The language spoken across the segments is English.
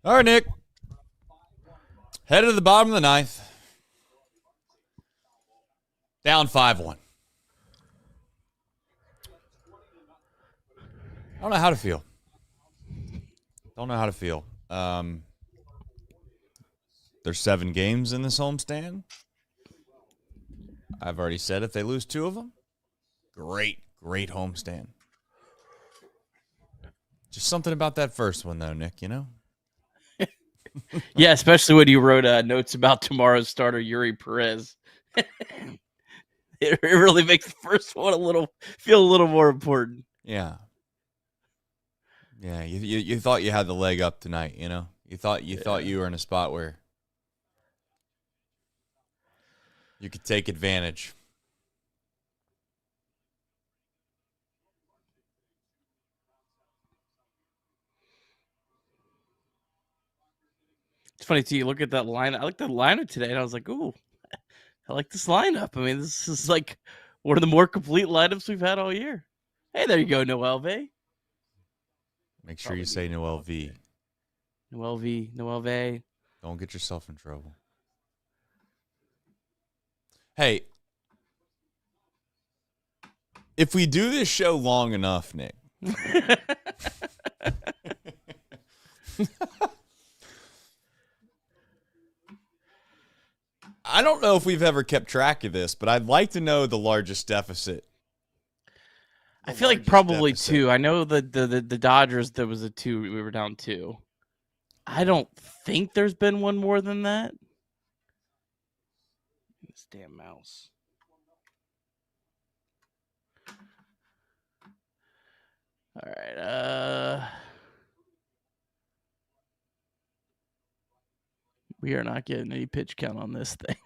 All right, Nick. Headed to the bottom of the ninth. Down 5-1. I don't know how to feel. There's 7 games in this homestand. I've already said if they lose 2 of them, great homestand. Just something about that first one, though, Nick, you know? Yeah, especially when you wrote notes about tomorrow's starter, Yuri Perez. It really makes the first one feel a little more important. Yeah. Yeah, you thought you had the leg up tonight, you know? You thought you were in a spot where you could take advantage. It's funny too. You look at that line. I looked at the lineup today, and I was like, "Ooh, I like this lineup." I mean, this is like one of the more complete lineups we've had all year. Hey, there you go, Noel V. Make sure you say Noel V. Noel V. Don't get yourself in trouble. Hey, if we do this show long enough, Nick, I don't know if we've ever kept track of this, but I'd like to know the largest deficit. I feel like probably 2. I know the Dodgers, there was a 2. We were down 2. I don't think there's been one more than that. This damn mouse. All right. We are not getting any pitch count on this thing.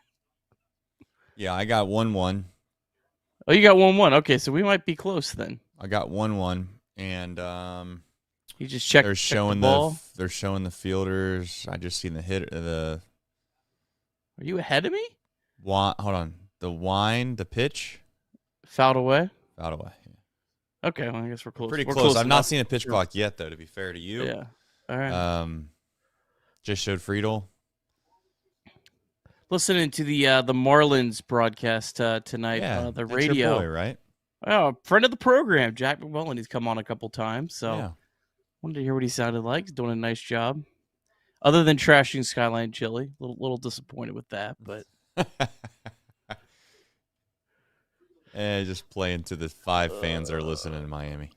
Yeah, I got 1-1. Oh, you got 1-1. Okay, so we might be close then. I got 1-1, and you just checked. They're showing the ball. They're showing the fielders. I just seen the hit. Are you ahead of me? Hold on. The pitch. Fouled away. Yeah. Okay, well, I guess we're close. Pretty close. I've not seen a pitch clock yet, though. To be fair to you. Yeah. All right. Just showed Friedl. Listening to the Marlins broadcast tonight, the radio. Your boy, right? Oh, friend of the program, Jack McMullen. He's come on a couple times, so yeah. Wanted to hear what he sounded like. He's doing a nice job. Other than trashing Skyline Chili, little disappointed with that, but just playing to the 5 fans that are listening in Miami.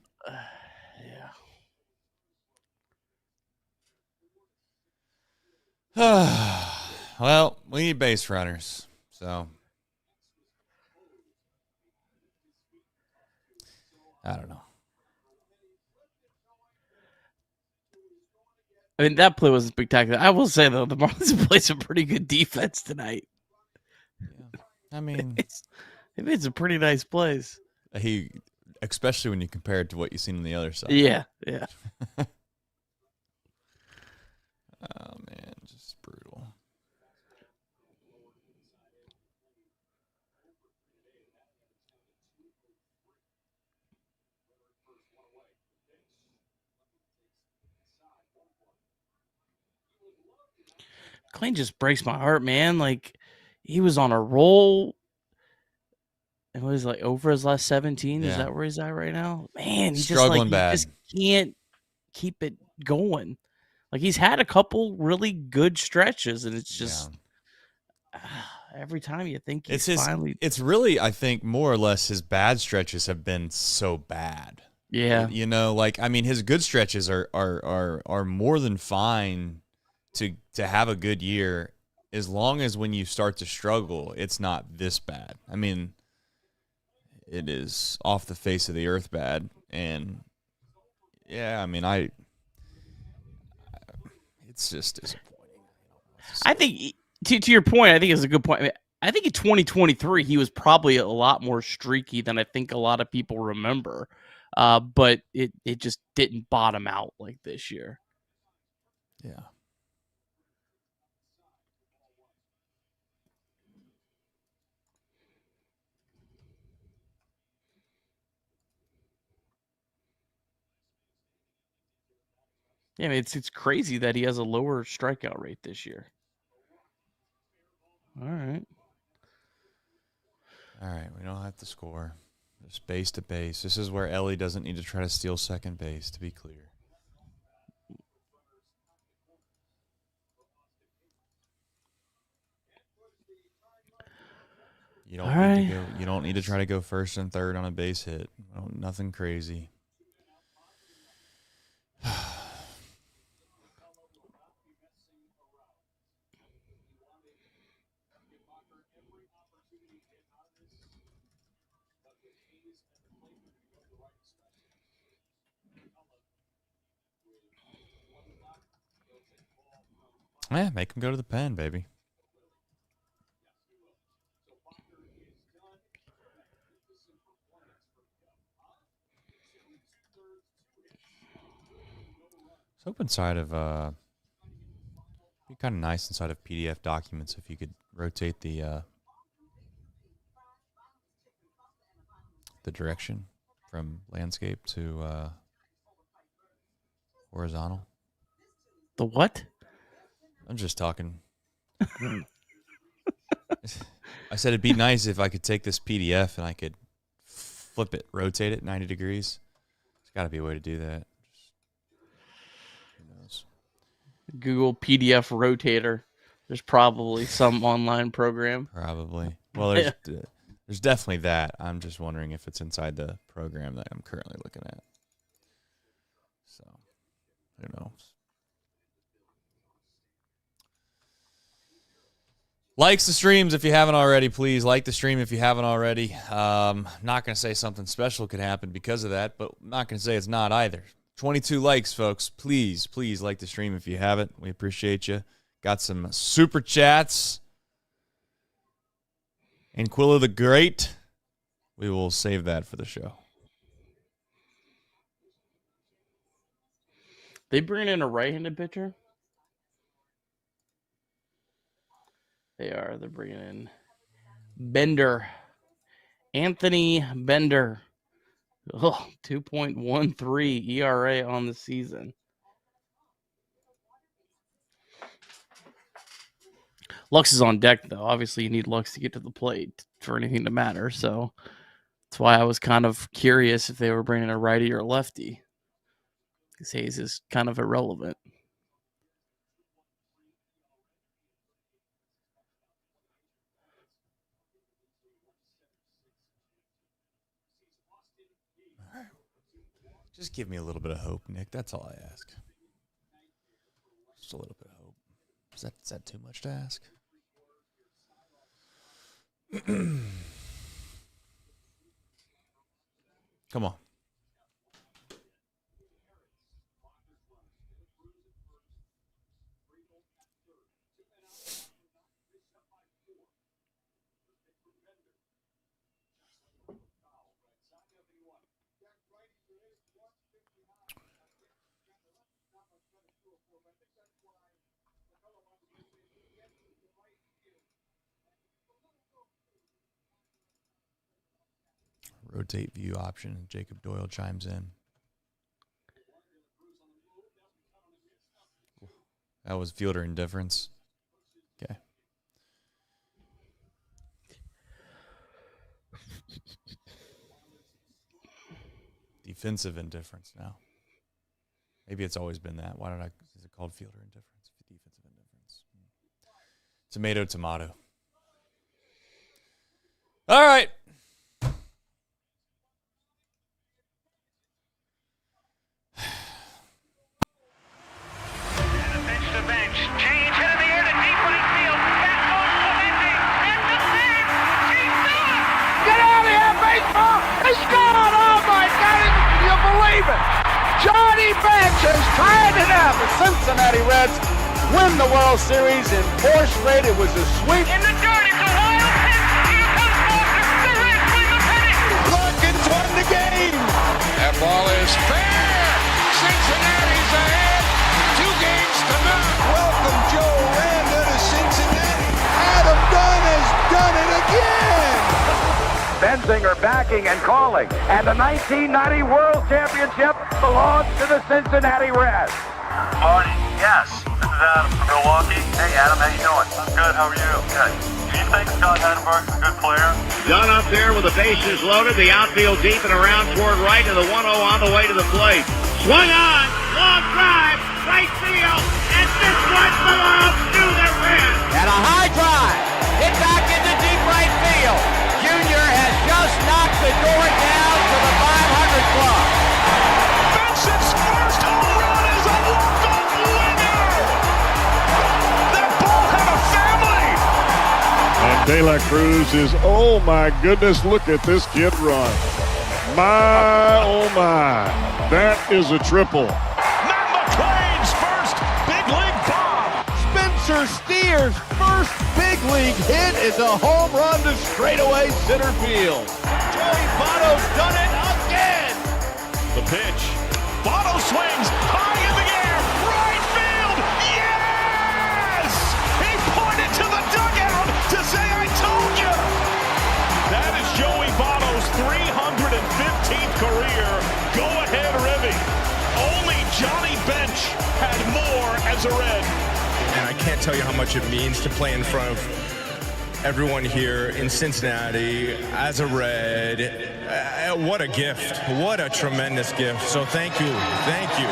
Yeah. Well, we need base runners, so I don't know. I mean, that play wasn't spectacular. I will say, though, the Marlins played some pretty good defense tonight. Yeah. I mean, they made some pretty nice plays. Especially when you compare it to what you've seen on the other side. Yeah. Oh, man, just brutal. Klein just breaks my heart, man. Like, he was on a roll. And was like over his last 17. Yeah. Is that where he's at right now? Man, he's struggling bad. He just can't keep it going. Like, he's had a couple really good stretches, and it's just every time you think it's really, I think, more or less his bad stretches have been so bad. Yeah. You know, like, I mean, his good stretches are more than fine to have a good year, as long as when you start to struggle, it's not this bad. I mean, it is off the face of the earth bad. And yeah, I mean, it's just disappointing. I think to your point, I think it's a good point. I think in 2023, he was probably a lot more streaky than I think a lot of people remember. But it just didn't bottom out like this year. Yeah. Yeah, I mean, it's crazy that he has a lower strikeout rate this year. All right. All right, we don't have to score. Just base to base. This is where Elly doesn't need to try to steal second base, to be clear. You don't need to try to go first and third on a base hit. Nothing crazy. Yeah, make him go to the pen, baby. It's open inside of be kind of nice inside of PDF documents if you could rotate the direction from landscape to horizontal. The what? I'm just talking. I said it'd be nice if I could take this PDF and I could flip it, rotate it 90 degrees. There's got to be a way to do that. Who knows? Google PDF rotator. There's probably some online program. Probably. Well, there's definitely that. I'm just wondering if it's inside the program that I'm currently looking at. So, who knows? Likes the streams if you haven't already, please. Like the stream if you haven't already. Not going to say something special could happen because of that, but I'm not going to say it's not either. 22 likes, folks. Please like the stream if you haven't. We appreciate you. Got some super chats. And Quilla the Great. We will save that for the show. They bring in a right-handed pitcher? They're bringing in Bender. Anthony Bender. 2.13 ERA on the season. Lux is on deck, though. Obviously, you need Lux to get to the plate for anything to matter. So that's why I was kind of curious if they were bringing a righty or a lefty. Because Hayes is kind of irrelevant. Just give me a little bit of hope, Nick. That's all I ask. Just a little bit of hope. Is that too much to ask? Come on. Rotate view option. Jacob Doyle chimes in. That was fielder indifference. Okay. Defensive indifference now. Maybe it's always been that. Is it called fielder indifference? Defensive indifference. Tomato, tomato. All right. Johnny Bench is trying it out. The Cincinnati Reds win the World Series in 4 straight. It was a sweep. In the dirt, it's a wild pitch. Here comes Boston. The Reds win the pennant. Larkins won the game. That ball is fair. Cincinnati's ahead. 2 games to none. Welcome Joe Randa to Cincinnati. Adam Dunn has done it again. Benzinger backing and calling. And the 1990 World Championship belongs to the Cincinnati Reds. Marty, yes. This is Adam from Milwaukee. Hey, Adam, how you doing? I'm good. How are you? Good. Do you think Scott Chatterbox is a good player? Done up there with the bases loaded, the outfield deep and around toward right, and the 1-0 on the way to the plate. Swung on, long drive, right field, and this one belongs to the Reds. And a high drive. Hit back into deep right field. Junior has just knocked the door down to the 500 club. Benson's first home run is a walk-off winner. That ball had a family. And De La Cruz is, oh my goodness, look at this kid run. My, oh my, that is a triple. Matt McClain's first big league bomb. Spencer Steer's first big league hit is a home run to straightaway center field. Joey Votto's done it again. The pitch. Bottle swings high in the air. Right field. Yes! He pointed to the dugout to say, I told you. That is Joey Votto's 315th career go-ahead ribby. Only Johnny Bench had more as a Red. And I can't tell you how much it means to play in front of everyone here in Cincinnati as a Red. What a gift. What a tremendous gift. So thank you. Thank you.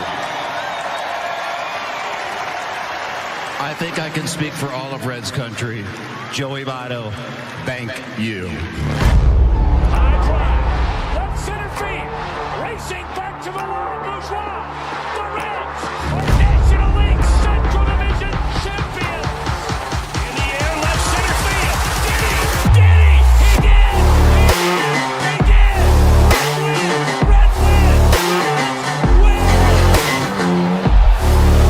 I think I can speak for all of Reds country. Joey Votto, thank you. High drive, left center field, racing back to the Laurent Bourgeois. The Reds are National League Central Division champions. In the air, left center field. Did he? He did! He did! Reds win! Win!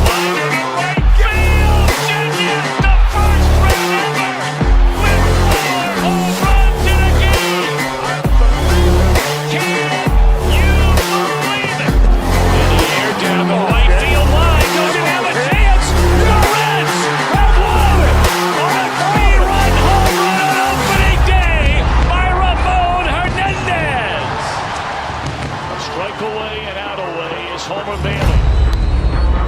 Line to right field. Genius, the first Red ever with 4 home runs in a game. Can you believe it? In the air, down the right field line. Doesn't have a chance. The Reds have won on a 3-run home run on opening day by Ramon Hernandez. A strike away and out away is Homer Bailey.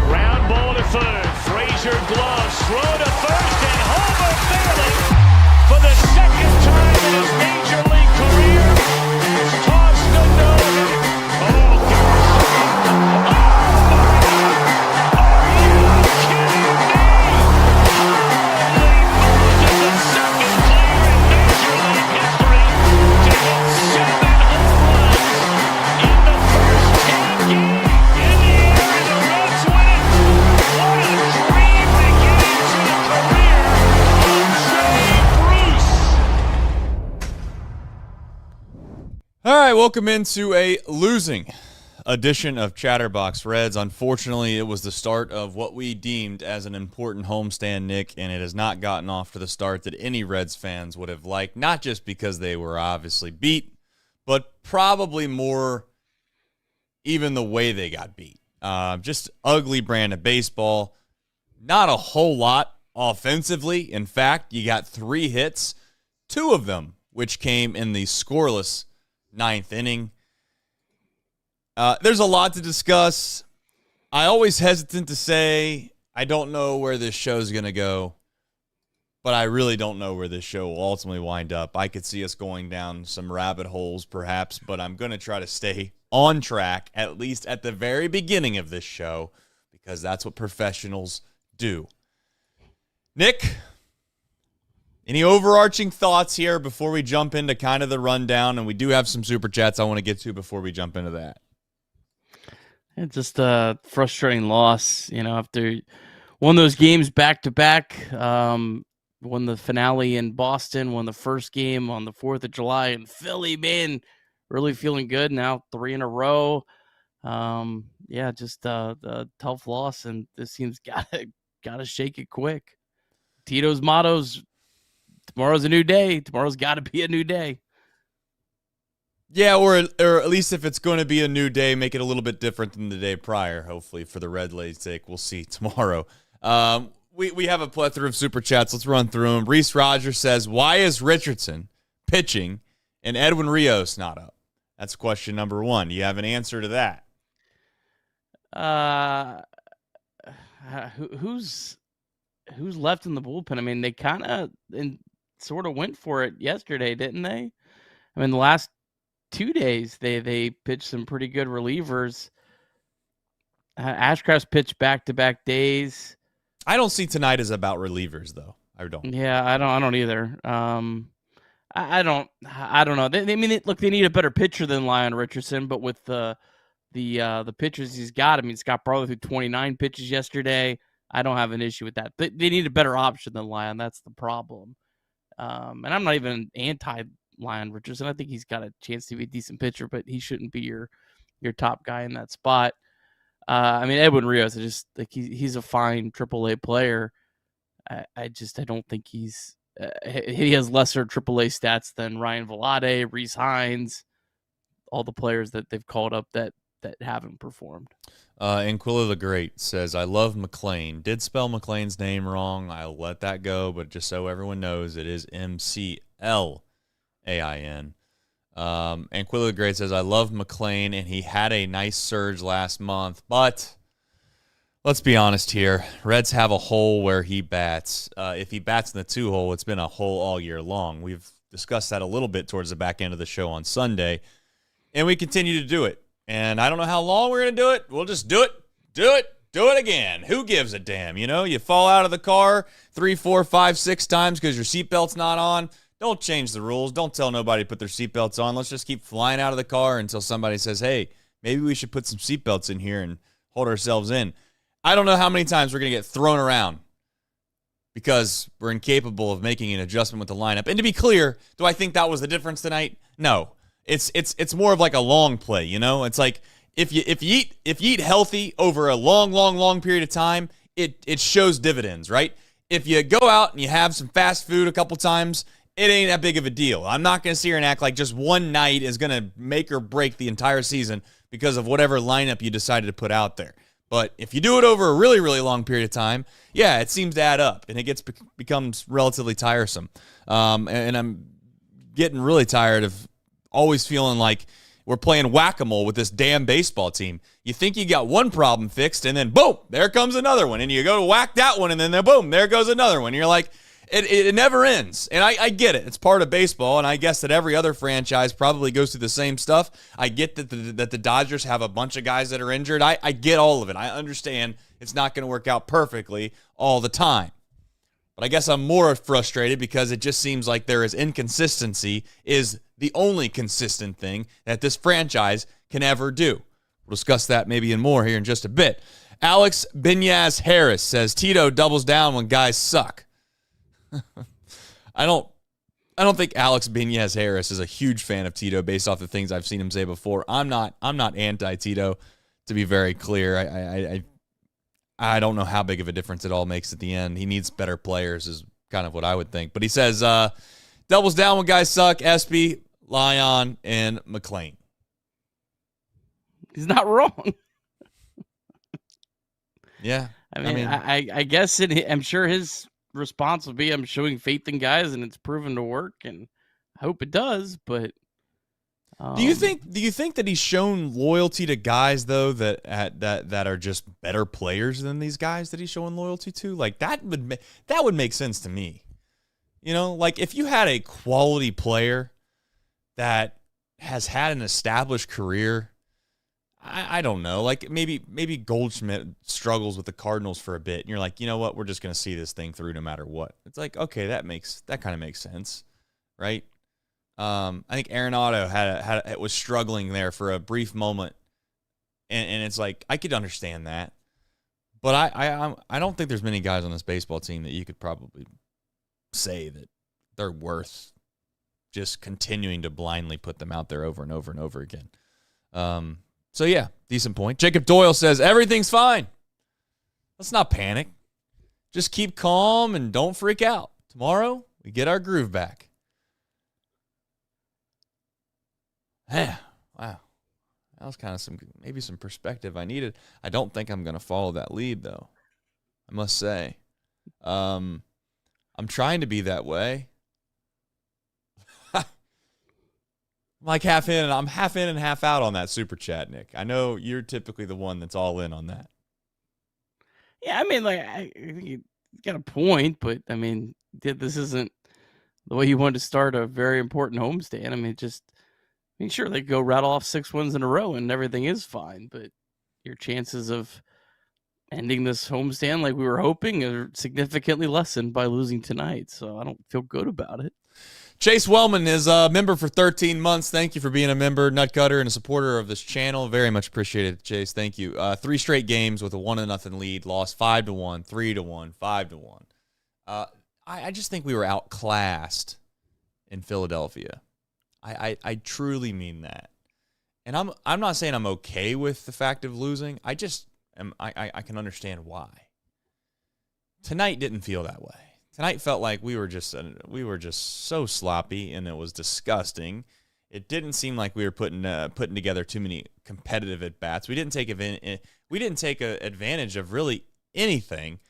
Ground ball to third. Frazier gloves. Throw to first, and Homer Bailey, for the second time in his major league career, has tossed a no-hitter. Oh, gosh. Oh, my God. Are you kidding me? Holy Moses, the second player in major league history to hit 7 home runs in the first 10 games. In the air, and the Reds win it. What a dream beginning to the career of Jay Bruce. All right, welcome into a losing edition of Chatterbox Reds. Unfortunately, it was the start of what we deemed as an important homestand, Nick, and it has not gotten off to the start that any Reds fans would have liked, not just because they were obviously beat, but probably more even the way they got beat. Just ugly brand of baseball. Not a whole lot offensively. In fact, you got 3 hits, 2 of them which came in the scoreless 9th inning. There's a lot to discuss. I always hesitant to say I don't know where this show's going to go, but I really don't know where this show will ultimately wind up. I could see us going down some rabbit holes perhaps, but I'm going to try to stay on track, at least at the very beginning of this show, because that's what professionals do. Nick, any overarching thoughts here before we jump into kind of the rundown? And we do have some super chats I want to get to before we jump into that. It's just a frustrating loss, after won those games back to back. Won the finale in Boston, won the first game on the 4th of July in Philly. Man, really feeling good now, 3 in a row. Just a tough loss, and this team's gotta shake it quick. Tito's motto's tomorrow's a new day. Tomorrow's got to be a new day. Yeah, or at least if it's going to be a new day, make it a little bit different than the day prior, hopefully, for the Red Lady's sake. We'll see tomorrow. We have a plethora of super chats. Let's run through them. Reese Rogers says, why is Richardson pitching and Edwin Rios not up? That's question number 1. Do you have an answer to that? Who's left in the bullpen? I mean, they kind of sort of went for it yesterday, didn't they? I mean, the last 2 days they pitched some pretty good relievers. Ashcraft's pitched back-to-back days. I don't see tonight as about relievers, though. I don't. Yeah, I don't either. I don't know. They need a better pitcher than Lyon Richardson, but with the pitchers he's got, I mean, Scott Barlow threw 29 pitches yesterday. I don't have an issue with that. They need a better option than Lyon. That's the problem. And I'm not even anti-Lyon Richardson. I think he's got a chance to be a decent pitcher, but he shouldn't be your top guy in that spot. I mean, Edwin Rios, he's a fine AAA player. I don't think he has lesser AAA stats than Ryan Vilade, Reese Hines, all the players that they've called up that haven't performed. Anquilla the Great says, I love McClain. Did spell McClain's name wrong. I'll let that go, but just so everyone knows, it is McLain. Anquilla the Great says, I love McClain, and he had a nice surge last month, but let's be honest here. Reds have a hole where he bats. If he bats in the 2-hole, it's been a hole all year long. We've discussed that a little bit towards the back end of the show on Sunday, and we continue to do it. And I don't know how long we're going to do it. We'll just do it again. Who gives a damn? You fall out of the car 3, 4, 5, 6 times because your seatbelt's not on. Don't change the rules. Don't tell nobody to put their seatbelts on. Let's just keep flying out of the car until somebody says, hey, maybe we should put some seatbelts in here and hold ourselves in. I don't know how many times we're going to get thrown around because we're incapable of making an adjustment with the lineup. And to be clear, do I think that was the difference tonight? No. It's more of like a long play, It's like if you eat healthy over a long period of time, it shows dividends, right? If you go out and you have some fast food a couple times, it ain't that big of a deal. I'm not going to sit here and act like just one night is going to make or break the entire season because of whatever lineup you decided to put out there. But if you do it over a really, really long period of time, yeah, it seems to add up, and it becomes relatively tiresome. And I'm getting really tired of always feeling like we're playing whack-a-mole with this damn baseball team. You think you got one problem fixed, and then boom, there comes another one. And you go to whack that one, and then boom, there goes another one. And you're like, it never ends. And I get it. It's part of baseball, and I guess that every other franchise probably goes through the same stuff. I get that the Dodgers have a bunch of guys that are injured. I get all of it. I understand it's not going to work out perfectly all the time. But I guess I'm more frustrated because it just seems like there is inconsistency is the only consistent thing that this franchise can ever do. We'll discuss that maybe and more here in just a bit. Alex Binyaz Harris says Tito doubles down when guys suck. I don't think Alex Binyaz Harris is a huge fan of Tito based off the things I've seen him say before. I'm not anti-Tito, to be very clear. I don't know how big of a difference it all makes at the end. He needs better players is kind of what I would think. But he says doubles down when guys suck, Espy, Lyon, and McClain. He's not wrong. Yeah. I mean, I guess I'm sure his response would be, I'm showing faith in guys, and it's proven to work, and I hope it does, but Do you think that he's shown loyalty to guys though that are just better players than these guys that he's showing loyalty to? Like that would make sense to me. Like if you had a quality player that has had an established career, I don't know, like maybe Goldschmidt struggles with the Cardinals for a bit, and you're like, you know what, we're just going to see this thing through no matter what. It's like, okay, that kind of makes sense, right? I think Arenado was struggling there for a brief moment, and it's like I could understand that, but I don't think there's many guys on this baseball team that you could probably say that they're worth just continuing to blindly put them out there over and over and over again. So yeah, decent point. Jacob Doyle says everything's fine. Let's not panic. Just keep calm and don't freak out. Tomorrow we get our groove back. Yeah, wow. That was kind of maybe some perspective I needed. I don't think I'm going to follow that lead, though, I must say. I'm trying to be that way. I'm like half in, and I'm half in and half out on that super chat, Nick. I know you're typically the one that's all in on that. Yeah, I mean, like, I think you got a point, but I mean, this isn't the way you wanted to start a very important homestand. I mean, sure, they go rattle off 6 wins in a row and everything is fine, but your chances of ending this homestand like we were hoping are significantly lessened by losing tonight. So I don't feel good about it. Chase Wellman is a member for 13 months. Thank you for being a member, Nutcutter, and a supporter of this channel. Very much appreciated, Chase. Thank you. 3 straight games with a 1-0 lead. Lost 5-1, 3-1, 5-1. I just think we were outclassed in Philadelphia. I truly mean that. And I'm not saying I'm okay with the fact of losing. I can understand why. Tonight didn't feel that way. Tonight felt like we were just so sloppy, and it was disgusting. It didn't seem like we were putting together too many competitive at bats. We didn't take advantage of really anything,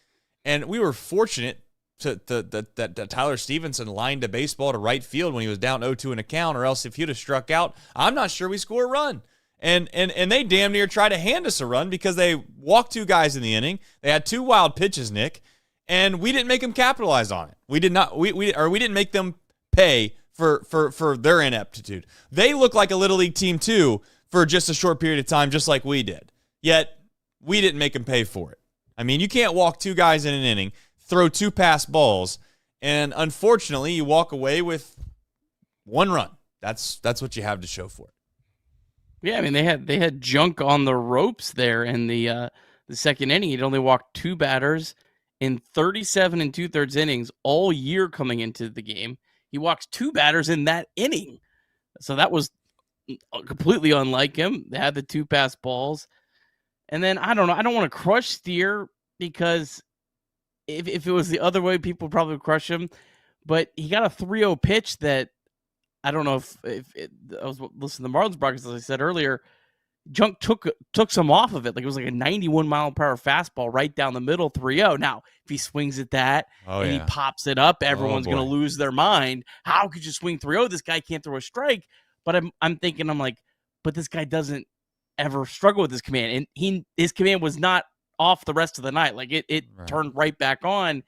and we were fortunate that Tyler Stevenson lined a baseball to right field when he was down 0-2 in a count, or else if he'd have struck out, I'm not sure we score a run. And they damn near tried to hand us a run because they walked 2 guys in the inning. They had 2 wild pitches, Nick. And we didn't make them capitalize on it. We did not. We didn't make them pay for their ineptitude. They look like a little league team too for just a short period of time, just like we did. Yet we didn't make them pay for it. I mean, you can't walk 2 guys in an inning, throw 2 pass balls, and unfortunately, you walk away with 1 run. That's what you have to show for it. Yeah, I mean they had junk on the ropes there in the second inning. He'd only walked 2 batters in 37 2/3 innings all year coming into the game. He walks 2 batters in that inning. So that was completely unlike him. They had the 2 pass balls. And then, I don't know. I don't want to crush Steer because if it was the other way, people would probably crush him. But he got a 3-0 pitch that I don't know if I was listening to the Marlins broadcast, as I said earlier. Junk took some off of it. Like it was like a 91-mile-per-hour fastball right down the middle, 3-0. Now, if he swings at that he pops it up, everyone's going to lose their mind. How could you swing 3-0? This guy can't throw a strike. But I'm thinking, but this guy doesn't ever struggle with his command. And his command was not off the rest of the night. Like it turned right back on.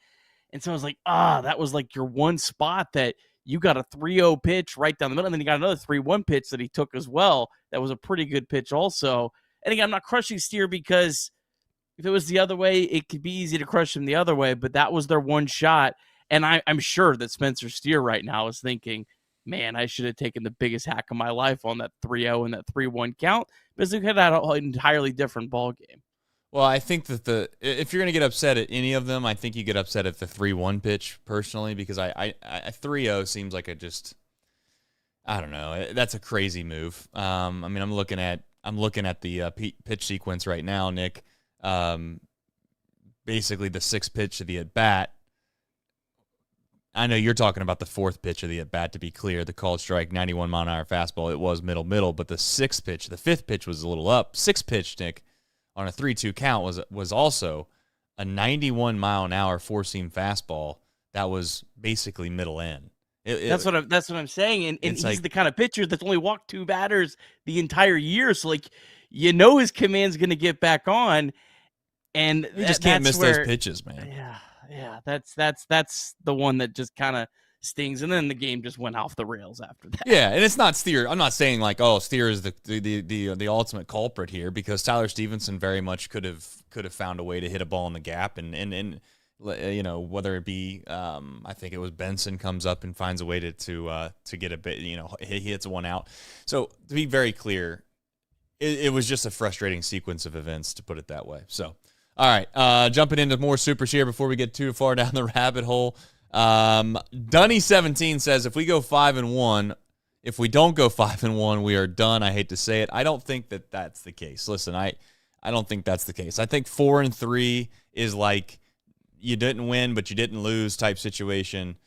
And so I was like, that was like your one spot that you got a 3-0 pitch right down the middle, and then you got another 3-1 pitch that he took as well. That was a pretty good pitch also. And again, I'm not crushing Steer because if it was the other way, it could be easy to crush him the other way, but that was their one shot. And I'm sure that Spencer Steer right now is thinking, man, I should have taken the biggest hack of my life on that 3-0 and that 3-1 count because we could have had an entirely different ball game. Well, I think that if you're going to get upset at any of them, I think you get upset at the 3-1 pitch personally, because I 3-0 seems like I don't know. That's a crazy move. I mean, I'm looking at the pitch sequence right now, Nick. Basically the 6th pitch of the at bat. I know you're talking about the 4th pitch of the at bat. To be clear, the called strike, 91-mile-an-hour fastball. It was middle, but the 6th pitch, the 5th pitch was a little up. 6th pitch, Nick, on a 3-2 count was also a 91-mile-an-hour 4-seam fastball that was basically middle end. That's what I'm saying, and he's like the kind of pitcher that's only walked 2 batters the entire year. So like, his command's going to get back on, and you just can't miss those pitches, man. Yeah, that's the one that just kind of stings, and then the game just went off the rails after that. Yeah, and it's not Steer. I'm not saying like, Steer is the ultimate culprit here, because Tyler Stevenson very much could have found a way to hit a ball in the gap, and whether it be I think it was Benson comes up and finds a way to get a bit, he hits one out. So to be very clear, it was just a frustrating sequence of events, to put it that way. So all right, jumping into more supers here before we get too far down the rabbit hole. Dunny17 says, if we go 5-1, if we don't go 5-1, we are done. I hate to say it. I don't think that that's the case. Listen, I don't think that's the case. I think 4-3 is like you didn't win, but you didn't lose type situation.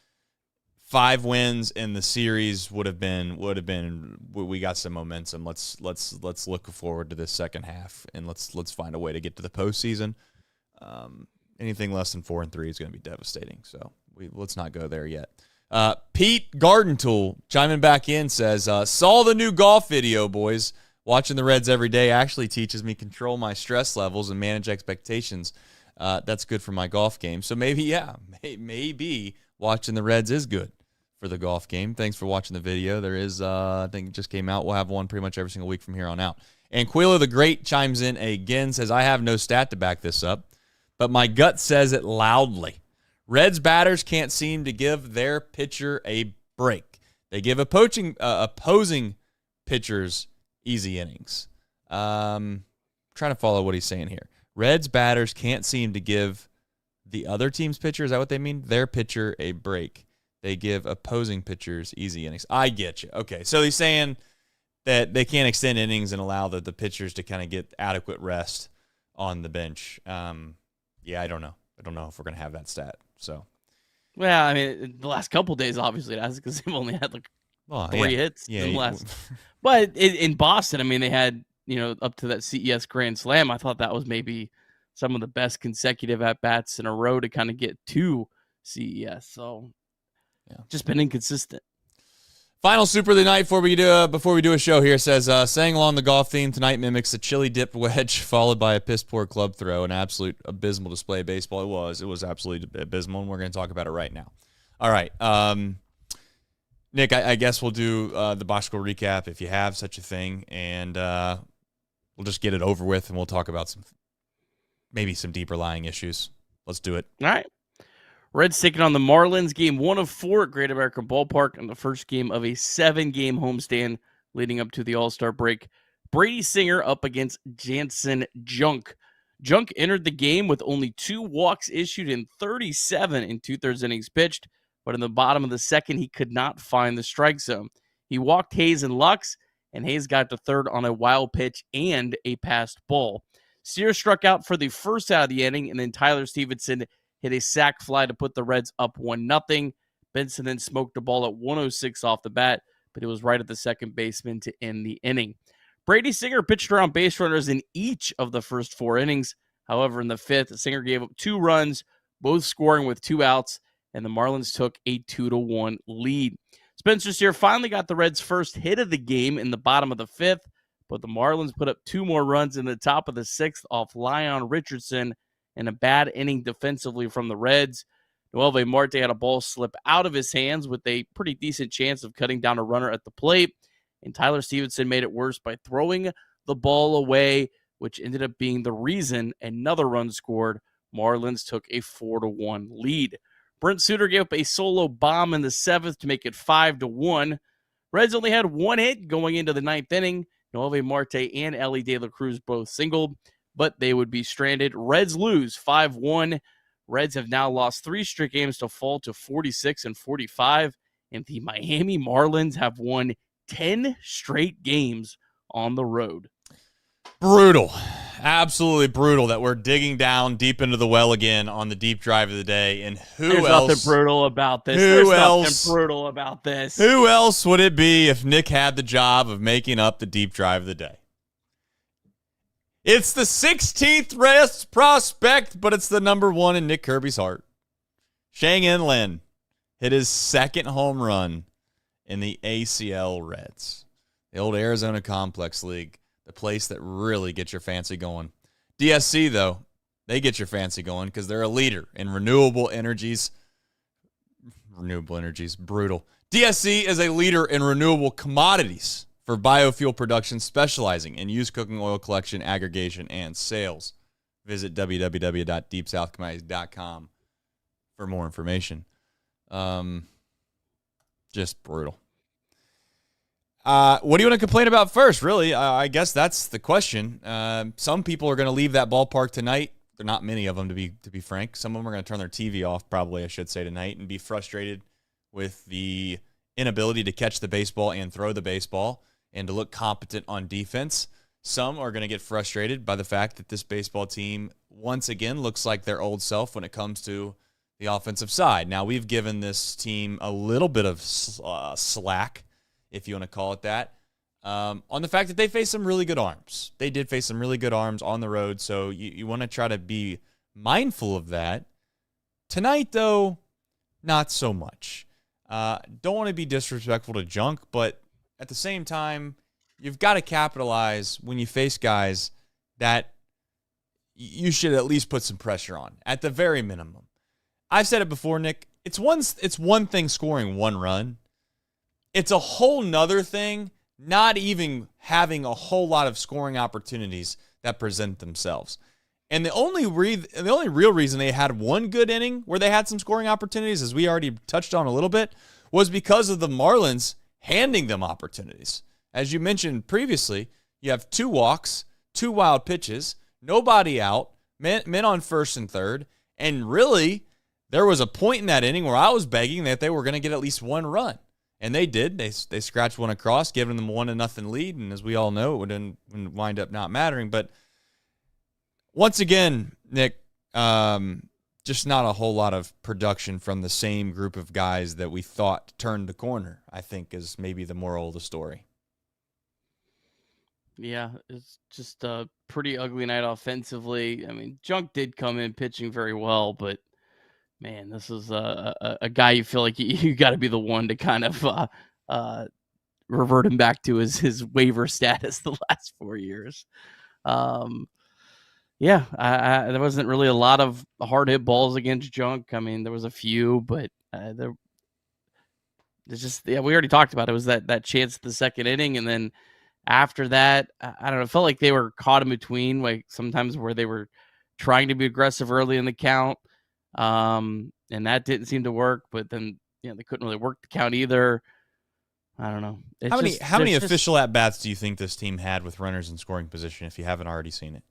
5 wins in the series would have been. We got some momentum. Let's look forward to this second half, and let's find a way to get to the postseason. Anything less than 4-3 is going to be devastating. So let's not go there yet. Pete Gardentool chiming back in says, saw the new golf video, boys. Watching the Reds every day actually teaches me control my stress levels and manage expectations. That's good for my golf game. So maybe watching the Reds is good for the golf game. Thanks for watching the video. There is, I think it just came out. We'll have one pretty much every single week from here on out. And Quilo the Great chimes in again, says, I have no stat to back this up, but my gut says it loudly. Reds batters can't seem to give their pitcher a break. They give opposing pitchers easy innings. Trying to follow what he's saying here. Reds batters can't seem to give the other team's pitcher, is that what they mean? Their pitcher a break. They give opposing pitchers easy innings. I get you. Okay, so he's saying that they can't extend innings and allow the pitchers to kind of get adequate rest on the bench. Yeah, I don't know. I don't know if we're going to have that stat. So, well, I mean, the last couple of days, obviously, that's because they've only had like 3 hits in the last. But in Boston, I mean, they had, up to that CES Grand Slam. I thought that was maybe some of the best consecutive at-bats in a row to kind of get to CES. So, just been inconsistent. Final super of the night before we do a show here says, saying along the golf theme tonight mimics a chili dipped wedge followed by a piss poor club throw. An absolute abysmal display of baseball. It was absolutely abysmal, and we're going to talk about it right now. All right. Nick, I guess we'll do the box score recap if you have such a thing, and we'll just get it over with, and we'll talk about maybe some deeper lying issues. Let's do it. All right. Reds taking on the Marlins, game 1 of 4 at Great American Ballpark, and the first game of a 7-game homestand leading up to the All-Star break. Brady Singer up against Jansen Junk. Junk entered the game with only 2 walks issued in 37 in 2/3 innings pitched, but in the bottom of the second, he could not find the strike zone. He walked Hayes and Lux, and Hayes got to third on a wild pitch and a passed ball. Sears struck out for the first out of the inning, and then Tyler Stevenson hit a sac fly to put the Reds up 1-0. Benson then smoked the ball at 106 off the bat, but it was right at the second baseman to end the inning. Brady Singer pitched around base runners in each of the first 4 innings. However, in the 5th, Singer gave up 2 runs, both scoring with 2 outs, and the Marlins took a 2-1 lead. Spencer Steer finally got the Reds' first hit of the game in the bottom of the 5th, but the Marlins put up 2 more runs in the top of the 6th off Lyon Richardson and a bad inning defensively from the Reds. Noelvi Marte had a ball slip out of his hands with a pretty decent chance of cutting down a runner at the plate, and Tyler Stevenson made it worse by throwing the ball away, which ended up being the reason another run scored. Marlins took a 4-1 lead. Brent Suter gave up a solo bomb in the 7th to make it 5-1. Reds only had 1 hit going into the 9th inning. Noelvi Marte and Elly De La Cruz both singled, but they would be stranded. Reds lose 5-1. Reds have now lost 3 straight games to fall to 46 and 45, and the Miami Marlins have won 10 straight games on the road. Brutal. Absolutely brutal that we're digging down deep into the well again on the deep drive of the day. And There's nothing brutal about this. Nothing brutal about this. Who else would it be if Nick had the job of making up the deep drive of the day? It's the 16th Reds prospect, but it's the number 1 in Nick Kirby's heart. Shang-In Lin hit his 2nd home run in the ACL Reds, the old Arizona Complex League, the place that really gets your fancy going. DSC, though, they get your fancy going because they're a leader in renewable energies. Renewable energies, brutal. DSC is a leader in renewable commodities for biofuel production, specializing in used cooking oil collection, aggregation, and sales. Visit www.deepsouthcommodities.com for more information. Just brutal. What do you want to complain about first, really? I guess that's the question. Some people are going to leave that ballpark tonight. There are not many of them, to be frank. Some of them are going to turn their TV off, probably, I should say, tonight, and be frustrated with the inability to catch the baseball and throw the baseball and to look competent on defense. Some are going to get frustrated by the fact that this baseball team once again looks like their old self when it comes to the offensive side. Now, we've given this team a little bit of slack, if you want to call it that, on the fact that they faced some really good arms. They did face some really good arms on the road, so you want to try to be mindful of that. Tonight, though, not so much. Don't want to be disrespectful to Junk, but at the same time, you've got to capitalize when you face guys that you should at least put some pressure on, at the very minimum. I've said it before, Nick. It's one thing scoring one run. It's a whole nother thing not even having a whole lot of scoring opportunities that present themselves. And the only real reason they had one good inning where they had some scoring opportunities, as we already touched on a little bit, was because of the Marlins handing them opportunities. As you mentioned previously, you have 2 walks, 2 wild pitches, nobody out, men on first and third, and really, there was a point in that inning where I was begging that they were going to get at least one run. And they did. They scratched one across, giving them 1-0 lead, and as we all know, it would wind up not mattering. But once again, Nick, just not a whole lot of production from the same group of guys that we thought turned the corner, I think, is maybe the moral of the story. Yeah, it's just a pretty ugly night offensively. I mean, Junk did come in pitching very well, but man, this is a guy you feel like you got to be the one to kind of revert him back to his waiver status the last 4 years. Yeah, there wasn't really a lot of hard hit balls against Junk. I mean, there was a few, but there's just, we already talked about it. It was that chance at the second inning, and then after that, I don't know, it felt like they were caught in between, like sometimes where they were trying to be aggressive early in the count. And that didn't seem to work, but then they couldn't really work the count either. I don't know. How many official at bats do you think this team had with runners in scoring position? If you haven't already seen it,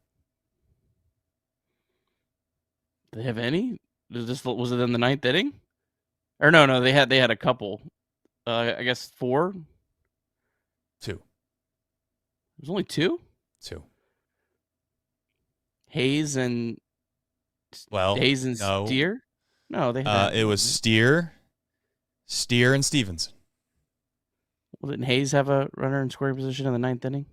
do they have any? Was it in the 9th inning? Or no, they had a couple. I guess 4. 2. There's only 2. 2. Hayes and no. Steer? No, they had it was Steer, and Stevenson. Well, didn't Hayes have a runner in scoring position in the 9th inning?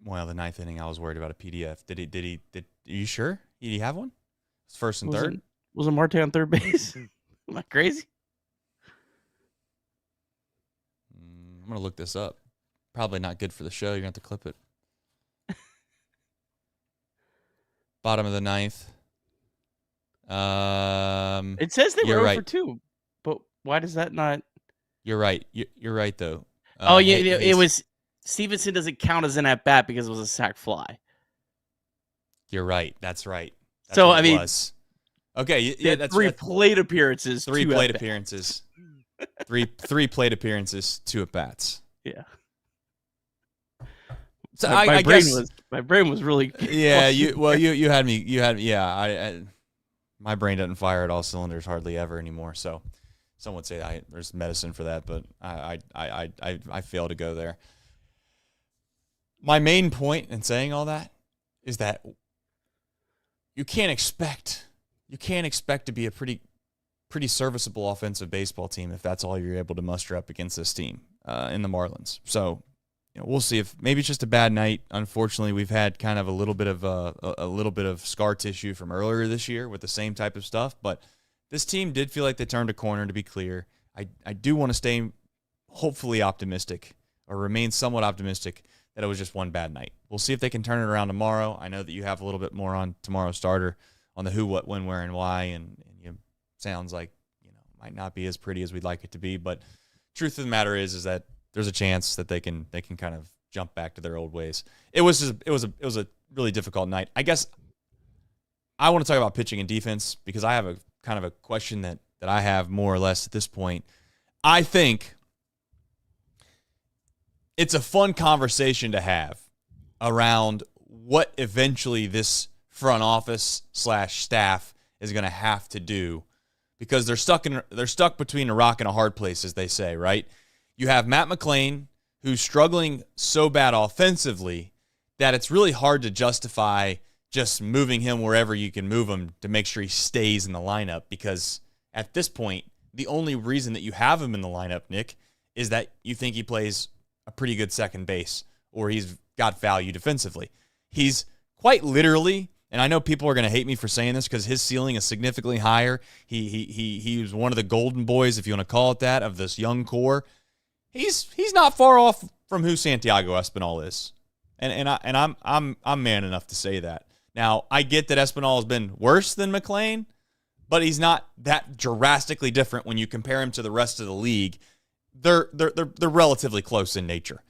Well, the 9th inning, I was worried about a PDF. Are you sure? Did he have one? It's first and third? Was it Marte on third base? Am I crazy? I'm going to look this up. Probably not good for the show. You're going to have to clip it. Bottom of the 9th. It says they were right. 0-for-2, but why does that not? You're right. You're right, though. It was Stevenson doesn't count as an at bat because it was a sac fly. You're right. That's right. That's so what I mean, was. Okay, yeah, that's 3 plate appearances. 3 plate appearances. three plate appearances, 2 at bats. Yeah. So my brain was really yeah. You had me. Yeah. My brain doesn't fire at all cylinders hardly ever anymore. So some would say there's medicine for that, but I fail to go there. My main point in saying all that is that you can't expect to be a pretty serviceable offensive baseball team if that's all you're able to muster up against this team in the Marlins. So. We'll see if maybe it's just a bad night. Unfortunately, we've had kind of a little bit of scar tissue from earlier this year with the same type of stuff. But this team did feel like they turned a corner. To be clear, I do want to stay hopefully optimistic or remain somewhat optimistic that it was just one bad night. We'll see if they can turn it around tomorrow. I know that you have a little bit more on tomorrow's starter on the who, what, when, where, and why, and sounds like might not be as pretty as we'd like it to be. But truth of the matter is that there's a chance that they can kind of jump back to their old ways. It was a really difficult night. I guess I want to talk about pitching and defense because I have a kind of a question that I have more or less at this point. I think it's a fun conversation to have around what eventually this front office / staff is going to have to do because they're stuck between a rock and a hard place, as they say, right? You have Matt McClain, who's struggling so bad offensively that it's really hard to justify just moving him wherever you can move him to make sure he stays in the lineup because at this point, the only reason that you have him in the lineup, Nick, is that you think he plays a pretty good second base or he's got value defensively. He's quite literally, and I know people are going to hate me for saying this because his ceiling is significantly higher. He was one of the golden boys, if you want to call it that, of this young core. He's not far off from who Santiago Espinal is. And I'm man enough to say that. Now, I get that Espinal has been worse than McClain, but he's not that drastically different when you compare him to the rest of the league. They're relatively close in nature.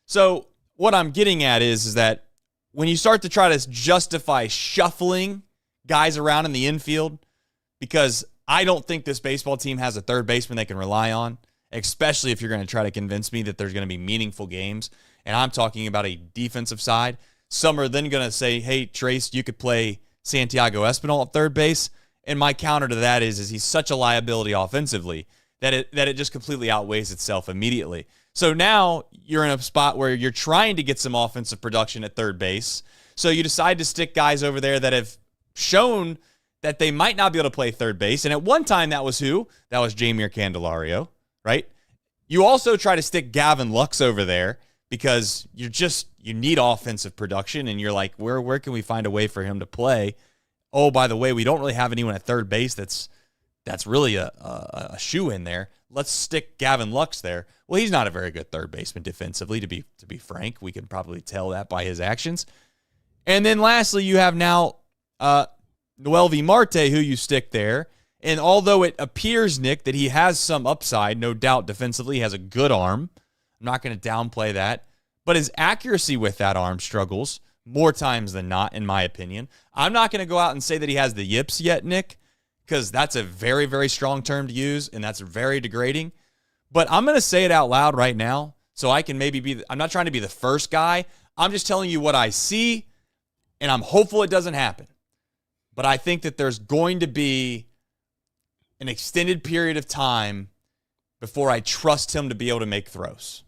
So what I'm getting at is that when you start to try to justify shuffling guys around in the infield, because I don't think this baseball team has a third baseman they can rely on, especially if you're going to try to convince me that there's going to be meaningful games, and I'm talking about a defensive side. Some are then going to say, hey, Trace, you could play Santiago Espinal at third base, and my counter to that is he's such a liability offensively that it just completely outweighs itself immediately. So now you're in a spot where you're trying to get some offensive production at third base, so you decide to stick guys over there that have shown that they might not be able to play third base, and at one time that was who? That was Jeimer Candelario, right? You also try to stick Gavin Lux over there because you need offensive production, and you're like, where can we find a way for him to play? Oh, by the way, we don't really have anyone at third base that's really a shoe-in there. Let's stick Gavin Lux there. Well, he's not a very good third baseman defensively, to be frank. We can probably tell that by his actions. And then lastly, you have now Noelvi Marte, who you stick there. And although it appears, Nick, that he has some upside, no doubt defensively, he has a good arm. I'm not going to downplay that. But his accuracy with that arm struggles more times than not, in my opinion. I'm not going to go out and say that he has the yips yet, Nick, because that's a very, very strong term to use, and that's very degrading. But I'm going to say it out loud right now, so I can maybe I'm not trying to be the first guy. I'm just telling you what I see, and I'm hopeful it doesn't happen. But I think that there's going to be an extended period of time before I trust him to be able to make throws.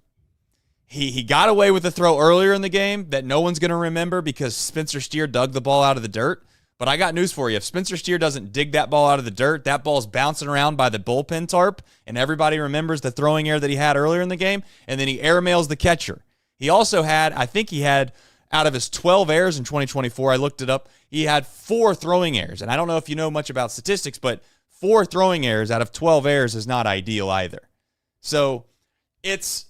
He got away with a throw earlier in the game that no one's going to remember because Spencer Steer dug the ball out of the dirt. But I got news for you. If Spencer Steer doesn't dig that ball out of the dirt, that ball's bouncing around by the bullpen tarp, and everybody remembers the throwing error that he had earlier in the game, and then he airmails the catcher. He also had, out of his 12 errors in 2024, I looked it up, he had 4 throwing errors. And I don't know if you know much about statistics, but 4 throwing errors out of 12 errors is not ideal either. So it's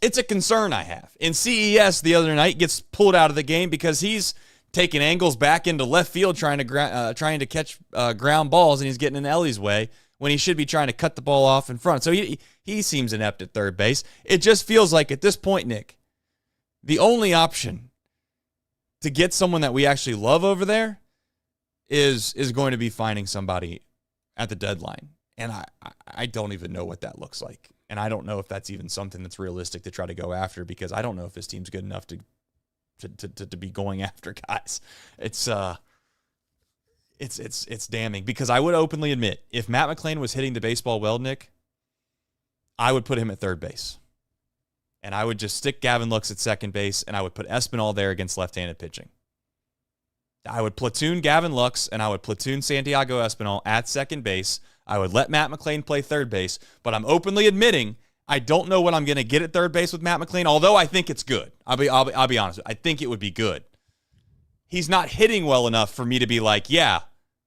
a concern I have. In CES the other night gets pulled out of the game because he's taking angles back into left field trying to catch ground balls, and he's getting in Elly's way when he should be trying to cut the ball off in front. So he seems inept at third base. It just feels like at this point, Nick, the only option to get someone that we actually love over there is going to be finding somebody at the deadline. And I don't even know what that looks like. And I don't know if that's even something that's realistic to try to go after, because I don't know if this team's good enough to be going after guys. It's damning, because I would openly admit, if Matt McClain was hitting the baseball well, Nick, I would put him at third base. And I would just stick Gavin Lux at second base, and I would put Espinal there against left-handed pitching. I would platoon Gavin Lux, and I would platoon Santiago Espinal at second base. I would let Matt McClain play third base, but I'm openly admitting I don't know what I'm going to get at third base with Matt McClain, although I think it's good. I'll be honest with you. I think it would be good. He's not hitting well enough for me to be like, yeah,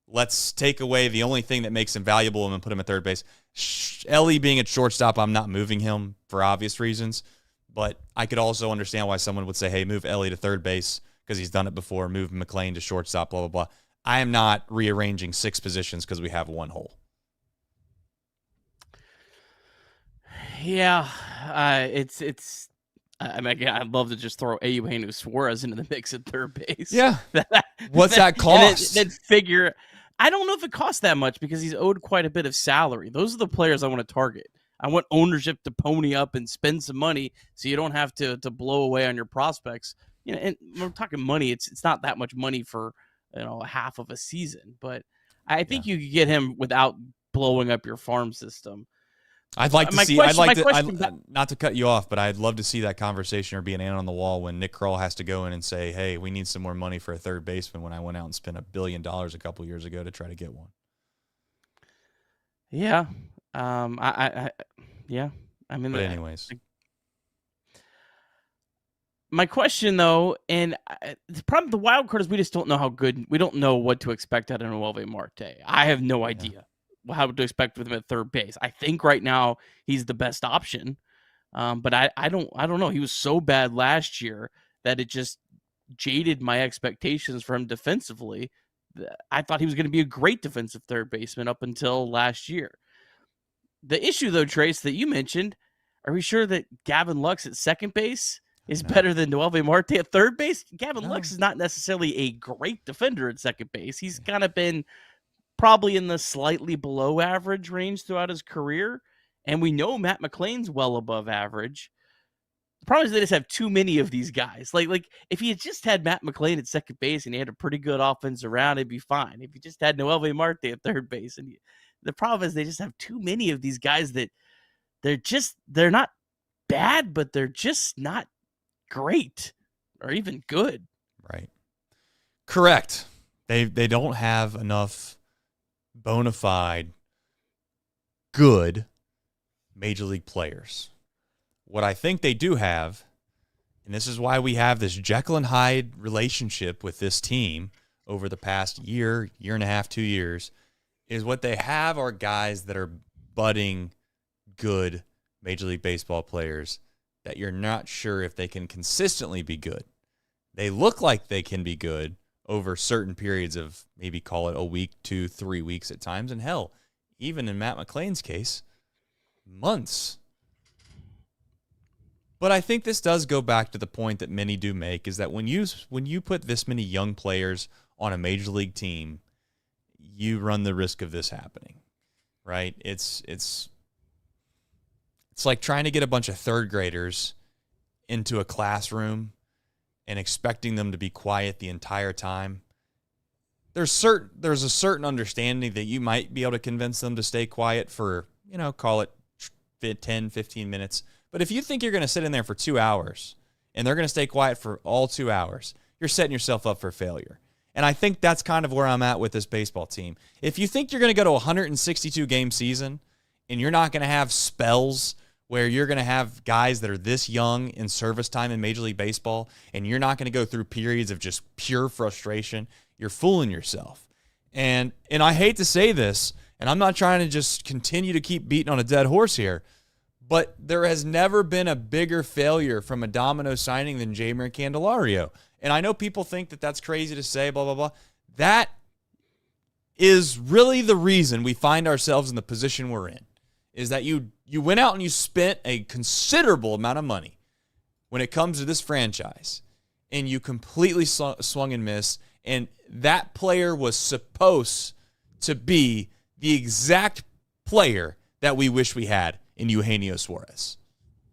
let's take away the only thing that makes him valuable and then put him at third base. Elly being at shortstop, I'm not moving him for obvious reasons, but I could also understand why someone would say, hey, move Elly to third base because he's done it before, move McClain to shortstop, blah, blah, blah. I am not rearranging 6 positions because we have one hole. Yeah, it's. I mean, again, I'd love to just throw Eugenio Suarez into the mix at third base. Yeah. What's that cost? Then figure. I don't know if it costs that much because he's owed quite a bit of salary. Those are the players I want to target. I want ownership to pony up and spend some money so you don't have to blow away on your prospects. You know, and we're talking money. It's not that much money for half of a season, but I think you could get him without blowing up your farm system. I'd like to see. Not to cut you off, but I'd love to see that conversation or be an ant on the wall when Nick Kroll has to go in and say, "Hey, we need some more money for a third baseman." When I went out and spent $1 billion a couple years ago to try to get one. Yeah, yeah. I mean, but anyways, my question though, and the problem, the wild card is we just don't know how good. We don't know what to expect out of Noelvi Marte. I have no idea how to expect with him at third base. I think right now he's the best option, but I don't know. He was so bad last year that it just jaded my expectations for him defensively. I thought he was going to be a great defensive third baseman up until last year. The issue, though, Trace, that you mentioned, are we sure that Gavin Lux at second base is better than Noelvi Marte at third base? Gavin Lux is not necessarily a great defender at second base. He's kind of been probably in the slightly below average range throughout his career. And we know Matt McClain's well above average. The problem is they just have too many of these guys. Like if he had just had Matt McClain at second base and he had a pretty good offense around, it'd be fine. If he just had Noelvi Marte at third base, and the problem is they just have too many of these guys that they're not bad, but they're just not great or even good. Right. Correct. They don't have enough bona fide good major league players. What I think they do have, and this is why we have this Jekyll and Hyde relationship with this team over the past year and a half, 2 years, is what they have are guys that are budding good Major League Baseball players that you're not sure if they can consistently be good. They look like they can be good over certain periods of maybe call it a week, 2, 3 weeks at times, and hell, even in Matt McClain's case, months. But I think this does go back to the point that many do make, is that when you put this many young players on a major league team, you run the risk of this happening, right? It's like trying to get a bunch of third graders into a classroom and expecting them to be quiet the entire time. There's a certain understanding that you might be able to convince them to stay quiet for, call it 10, 15 minutes. But if you think you're going to sit in there for 2 hours and they're going to stay quiet for all 2 hours, you're setting yourself up for failure. And I think that's kind of where I'm at with this baseball team. If you think you're going to go to a 162-game season and you're not going to have spells where you're going to have guys that are this young in service time in Major League Baseball and you're not going to go through periods of just pure frustration, you're fooling yourself. And I hate to say this, and I'm not trying to just continue to keep beating on a dead horse here, but there has never been a bigger failure from a domino signing than Jeimer Candelario. And I know people think that that's crazy to say, blah, blah, blah. That is really the reason we find ourselves in the position we're in, is that you went out and you spent a considerable amount of money when it comes to this franchise, and you completely swung and missed, and that player was supposed to be the exact player that we wish we had in Eugenio Suarez.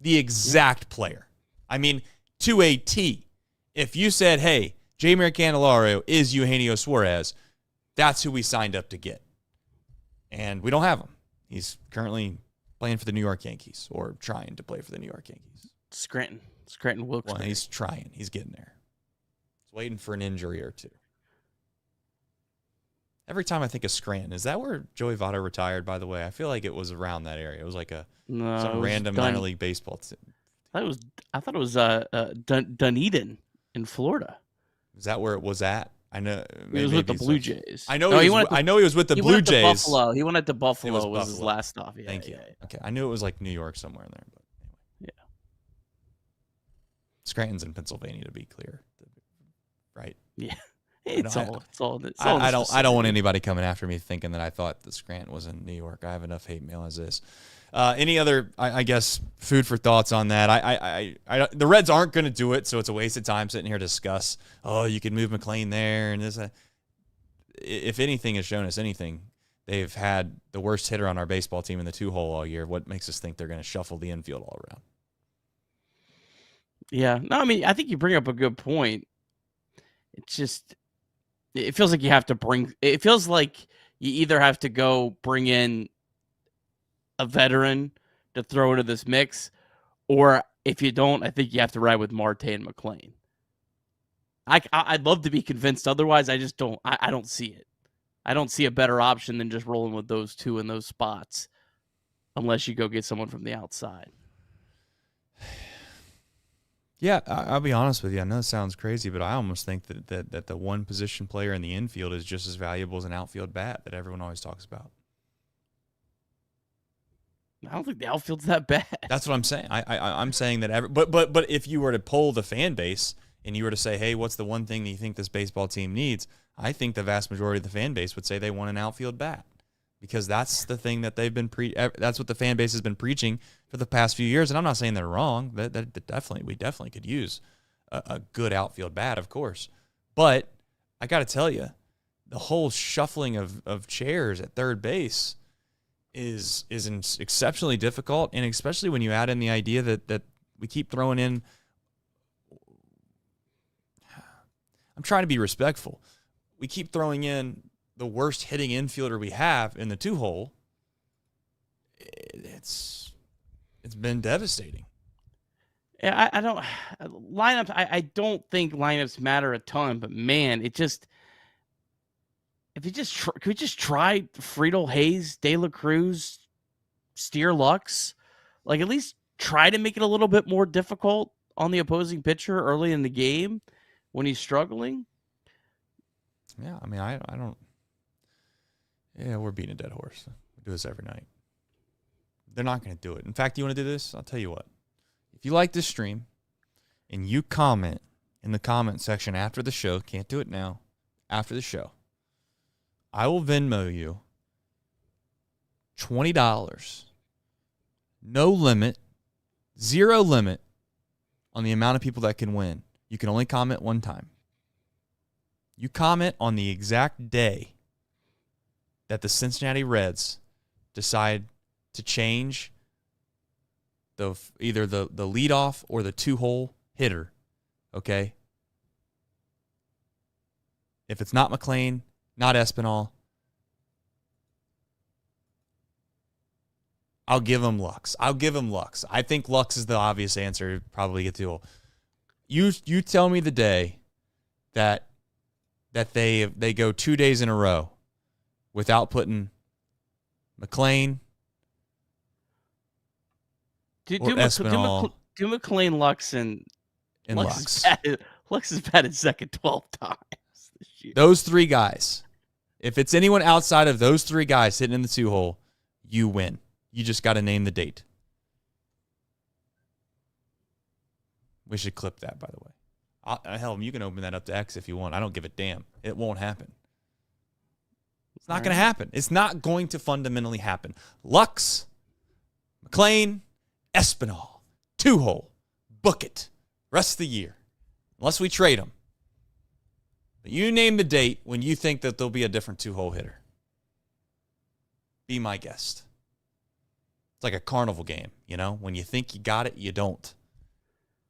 The exact player. I mean, to a T. If you said, hey, Jeimer Candelario is Eugenio Suarez, that's who we signed up to get. And we don't have him. He's currently playing for the New York Yankees, or trying to play for the New York Yankees. Scranton Wilkes. Well, he's trying. He's getting there. He's waiting for an injury or two. Every time I think of Scranton, is that where Joey Votto retired, by the way? I feel like it was around that area. It was like some random minor league baseball team. I thought it was Dunedin in Florida. Is that where it was at? I know he was with the Blue Jays. I know he was with the Blue Jays. Buffalo. He went to Buffalo. Was his last stop. Yeah, Thank you. Yeah. Okay, I knew it was like New York somewhere in there, but anyway. Yeah. Scranton's in Pennsylvania, to be clear, right? Yeah. I don't want anybody coming after me thinking that I thought the Scranton was in New York. I have enough hate mail as is. Any other, I guess, food for thoughts on that? The Reds aren't going to do it, so it's a waste of time sitting here to discuss, you can move McClain there and this. If anything has shown us anything, they've had the worst hitter on our baseball team in the 2-hole all year. What makes us think they're going to shuffle the infield all around? Yeah. No, I mean, I think you bring up a good point. It's just, it feels like it feels like you either have to go bring in a veteran to throw into this mix, or if you don't, I think you have to ride with Marte and McClain. I'd love to be convinced otherwise. I just don't. I don't see it. I don't see a better option than just rolling with those two in those spots, unless you go get someone from the outside. Yeah, I'll be honest with you. I know it sounds crazy, but I almost think that the one position player in the infield is just as valuable as an outfield bat that everyone always talks about. I don't think the outfield's that bad. That's what I'm saying. I'm saying that but if you were to poll the fan base and you were to say, hey, what's the one thing that you think this baseball team needs? I think the vast majority of the fan base would say they want an outfield bat, because that's the thing that they've been that's what the fan base has been preaching for the past few years. And I'm not saying they're wrong. We definitely could use a good outfield bat, of course. But I got to tell you, the whole shuffling of chairs at third base is exceptionally difficult, and especially when you add in the idea that we keep throwing in. I'm trying to be respectful. We keep throwing in the worst hitting infielder we have in the 2-hole. It's been devastating. Yeah, I don't lineups. I don't think lineups matter a ton, but man, it just. If you just could we just try Friedl, Hayes, De La Cruz, Steer, Lux, like at least try to make it a little bit more difficult on the opposing pitcher early in the game when he's struggling. Yeah, I mean, I don't. Yeah, we're beating a dead horse. We do this every night. They're not going to do it. In fact, you want to do this? I'll tell you what. If you like this stream and you comment in the comment section after the show, can't do it now, after the show, I will Venmo you $20. No limit, zero limit on the amount of people that can win. You can only comment one time. You comment on the exact day that the Cincinnati Reds decide to change either the leadoff or the 2-hole hitter, okay? If it's not McClain, not Espinal, I'll give him Lux. I think Lux is the obvious answer. Probably get 2-hole. You tell me the day that they go 2 days in a row without putting McClain or Espinal. Do McClain, Lux, and Lux. Lux is batted second 12 times this year. Those 3 guys. If it's anyone outside of those 3 guys hitting in the 2-hole, you win. You just got to name the date. We should clip that, by the way. Hell, you can open that up to X if you want. I don't give a damn. It won't happen. It's not going to happen. It's not going to fundamentally happen. Lux, McClain, Espinal, 2-hole, book it. Rest of the year. Unless we trade them. But you name the date when you think that there'll be a different 2-hole hitter. Be my guest. It's like a carnival game, you know? When you think you got it, you don't.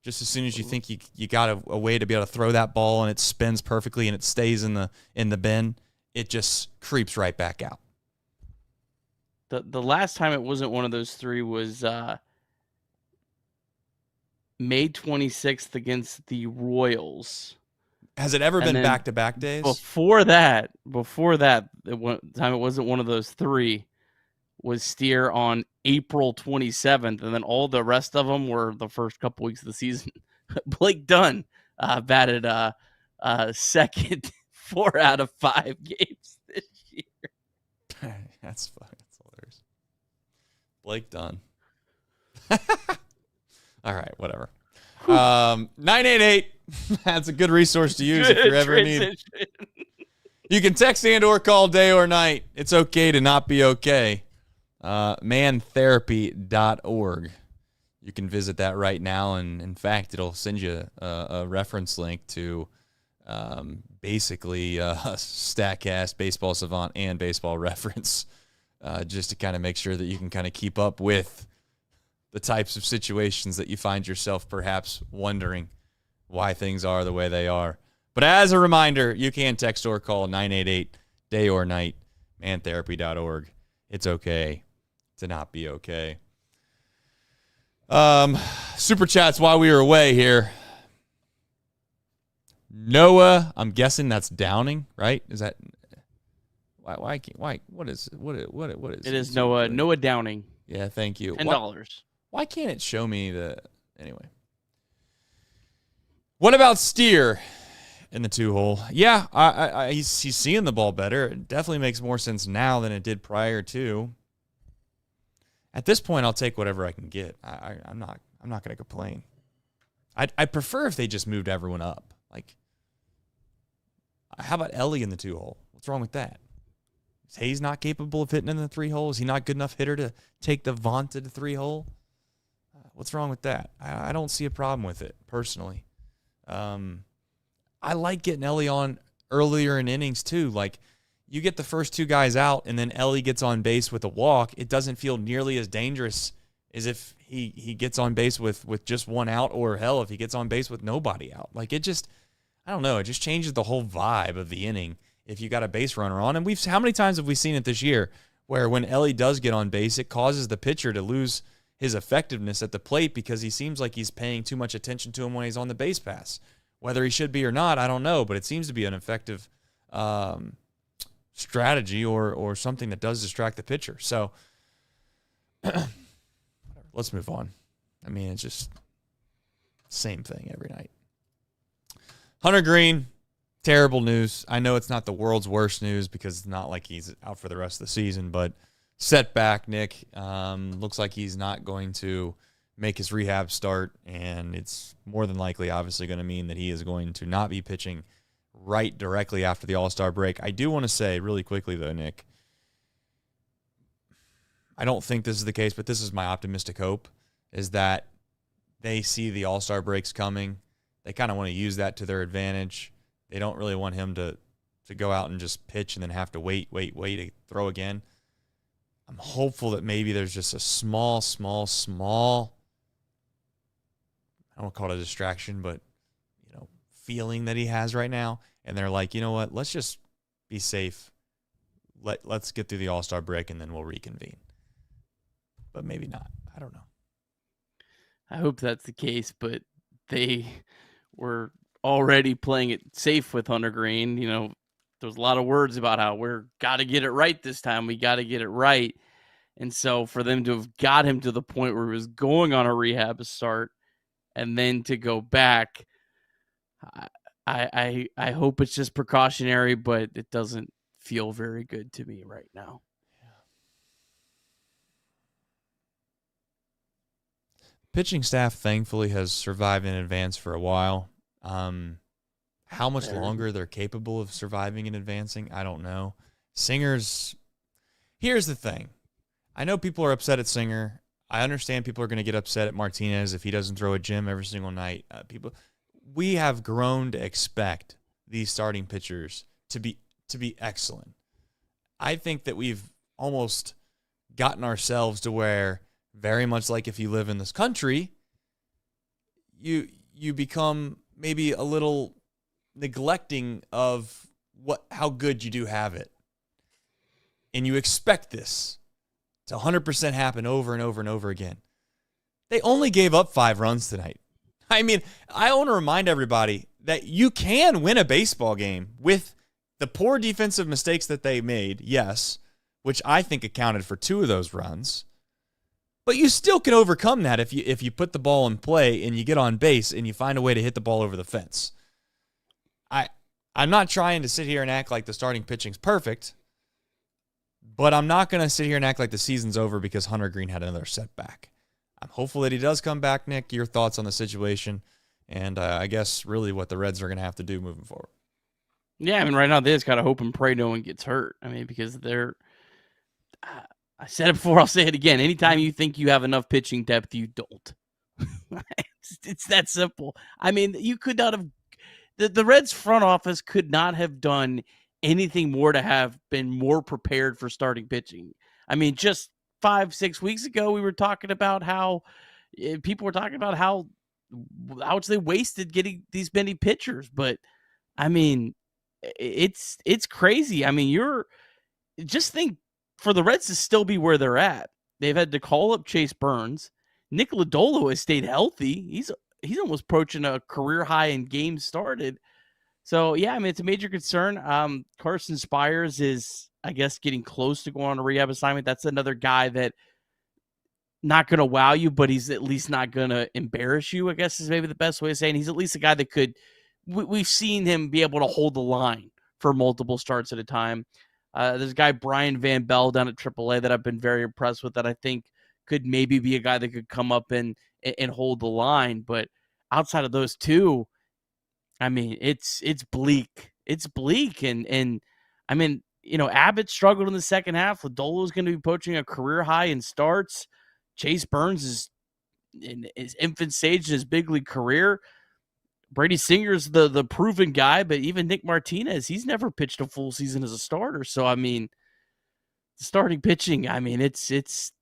Just as soon as you think you got a way to be able to throw that ball and it spins perfectly and it stays in the bin, it just creeps right back out. The last time it wasn't one of those 3 was May 26th against the Royals. Has it ever been back-to-back days? Before that, the time it wasn't one of those 3 was Steer on April 27th, and then all the rest of them were the first couple weeks of the season. Blake Dunn batted second 4 out of 5 games this year. That's funny. That's hilarious. Blake Dunn. All right, whatever. 988. That's a good resource to use if you ever need. You can text and or call day or night. It's okay to not be okay. Mantherapy.org. You can visit that right now, and in fact, it'll send you a reference link to basically StatCast, Baseball Savant, and Baseball Reference, just to kind of make sure that you can kind of keep up with the types of situations that you find yourself perhaps wondering why things are the way they are. But as a reminder, you can text or call 988 day or night, mantherapy.org. It's okay to not be okay. Super chats while we were away here. Noah, I'm guessing that's Downing, right? Is that why what is it? Is Noah Downing. Yeah, thank you. $10. Why can't it show me anyway? What about Steer in the 2-hole? Yeah, he's seeing the ball better. It definitely makes more sense now than it did prior to. At this point, I'll take whatever I can get. I'm not going to complain. I'd prefer if they just moved everyone up. Like, how about Elly in the 2-hole? What's wrong with that? Is Hayes not capable of hitting in the 3-hole? Is he not good enough hitter to take the vaunted 3-hole? What's wrong with that? I don't see a problem with it, personally. I like getting Elly on earlier in innings, too. Like, you get the first 2 guys out, and then Elly gets on base with a walk. It doesn't feel nearly as dangerous as if he gets on base with just 1 out, or hell, if he gets on base with nobody out. Like, it just, I don't know, it just changes the whole vibe of the inning if you got a base runner on. And how many times have we seen it this year where when Elly does get on base, it causes the pitcher to lose his effectiveness at the plate because he seems like he's paying too much attention to him when he's on the base pass. Whether he should be or not, I don't know, but it seems to be an effective strategy or something that does distract the pitcher. So let's move on. I mean, it's just same thing every night. Hunter Greene, terrible news. I know it's not the world's worst news because it's not like he's out for the rest of the season, but setback, Nick. Looks like he's not going to make his rehab start, and it's more than likely obviously going to mean that he is going to not be pitching right directly after the All-Star break. I do want to say really quickly, though, Nick, I don't think this is the case, but this is my optimistic hope, is that they see the All-Star breaks coming. They kind of want to use that to their advantage. They don't really want him to go out and just pitch and then have to wait to throw again. I'm hopeful that maybe there's just a small, I don't call it a distraction, but, feeling that he has right now. And they're like, you know what, let's just be safe. Let's get through the All-Star break and then we'll reconvene. But maybe not. I don't know. I hope that's the case, but they were already playing it safe with Hunter Greene. There's a lot of words about how we're got to get it right this time. We got to get it right. And so for them to have got him to the point where he was going on a rehab start and then to go back, I hope it's just precautionary, but it doesn't feel very good to me right now. Pitching staff, thankfully, has survived in advance for a while. How much longer they're capable of surviving and advancing, I don't know. Singer's... Here's the thing. I know people are upset at Singer. I understand people are going to get upset at Martinez if he doesn't throw a gem every single night. We have grown to expect these starting pitchers to be excellent. I think that we've almost gotten ourselves to where, very much like if you live in this country, you become maybe a little neglecting of how good you do have it. And you expect this to 100% happen over and over and over again. They only gave up 5 runs tonight. I mean, I want to remind everybody that you can win a baseball game with the poor defensive mistakes that they made, yes, which I think accounted for 2 of those runs. But you still can overcome that if you put the ball in play and you get on base and you find a way to hit the ball over the fence. I'm not trying to sit here and act like the starting pitching's perfect, but I'm not going to sit here and act like the season's over because Hunter Greene had another setback. I'm hopeful that he does come back, Nick. Your thoughts on the situation and I guess really what the Reds are going to have to do moving forward. Yeah, I mean, right now they just got to hope and pray no one gets hurt. I mean, because they're I said it before, I'll say it again. Anytime you think you have enough pitching depth, you don't. It's that simple. I mean, you could not have the Reds front office could not have done anything more to have been more prepared for starting pitching. I mean, just 5-6 weeks ago, we were talking about how people were talking about how much they wasted getting these many pitchers. But I mean, it's crazy. I mean, just think for the Reds to still be where they're at, they've had to call up Chase Burns. Nick Lodolo has stayed healthy. He's almost approaching a career high in games started. So, yeah, I mean, it's a major concern. Carson Spires is, I guess, getting close to going on a rehab assignment. That's another guy that not going to wow you, but he's at least not going to embarrass you, I guess is maybe the best way of saying. He's at least a guy that could – we've seen him be able to hold the line for multiple starts at a time. There's a guy, Brian Van Bell, down at AAA that I've been very impressed with that I think could maybe be a guy that could come up and hold the line. But outside of those two, I mean, it's bleak. It's bleak. And I mean, Abbott struggled in the second half. Lodolo's going to be poaching a career high in starts. Chase Burns is in his infant stage in his big league career. Brady Singer's the proven guy, but even Nick Martinez, he's never pitched a full season as a starter. So, I mean, starting pitching, I mean, it's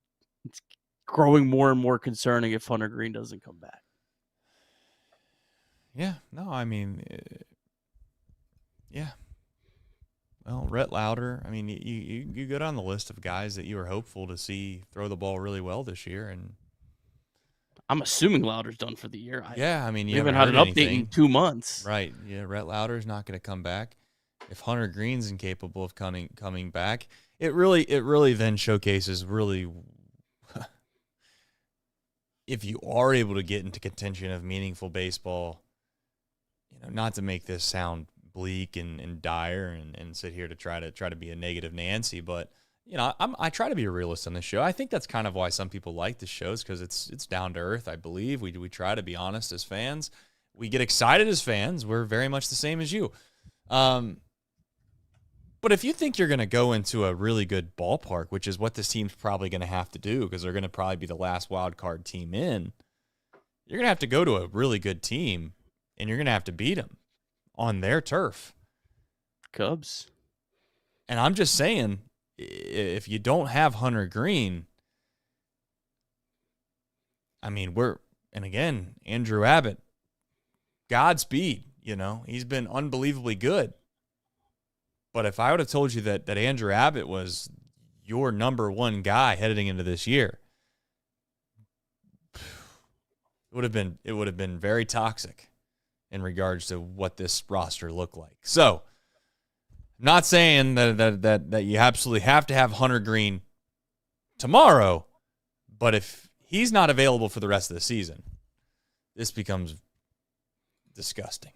growing more and more concerning if Hunter Green doesn't come back. Yeah, no, I mean, yeah. Well, Rhett Lauder, I mean, you go down the list of guys that you were hopeful to see throw the ball really well this year, and I'm assuming Lauder's done for the year. I mean, you haven't haven't had an heard update anything. in 2 months. Right, yeah, Rhett Lauder's not going to come back. If Hunter Green's incapable of coming back, it really then showcases really if you are able to get into contention of meaningful baseball, not to make this sound bleak and dire and sit here to try to be a negative Nancy, but I try to be a realist on this show. I think that's kind of why some people like this show, is because it's down to earth. I believe we try to be honest as fans. We get excited as fans. We're very much the same as you. But if you think you're going to go into a really good ballpark, which is what this team's probably going to have to do, because they're going to probably be the last wild card team in, you're going to have to go to a really good team, and you're going to have to beat them on their turf. Cubs. And I'm just saying, if you don't have Hunter Green, I mean, and again, Andrew Abbott, Godspeed, he's been unbelievably good. But if I would have told you that Andrew Abbott was your number one guy heading into this year, it would have been very toxic in regards to what this roster looked like. So, I'm not saying that you absolutely have to have Hunter Green tomorrow, but if he's not available for the rest of the season, this becomes disgusting.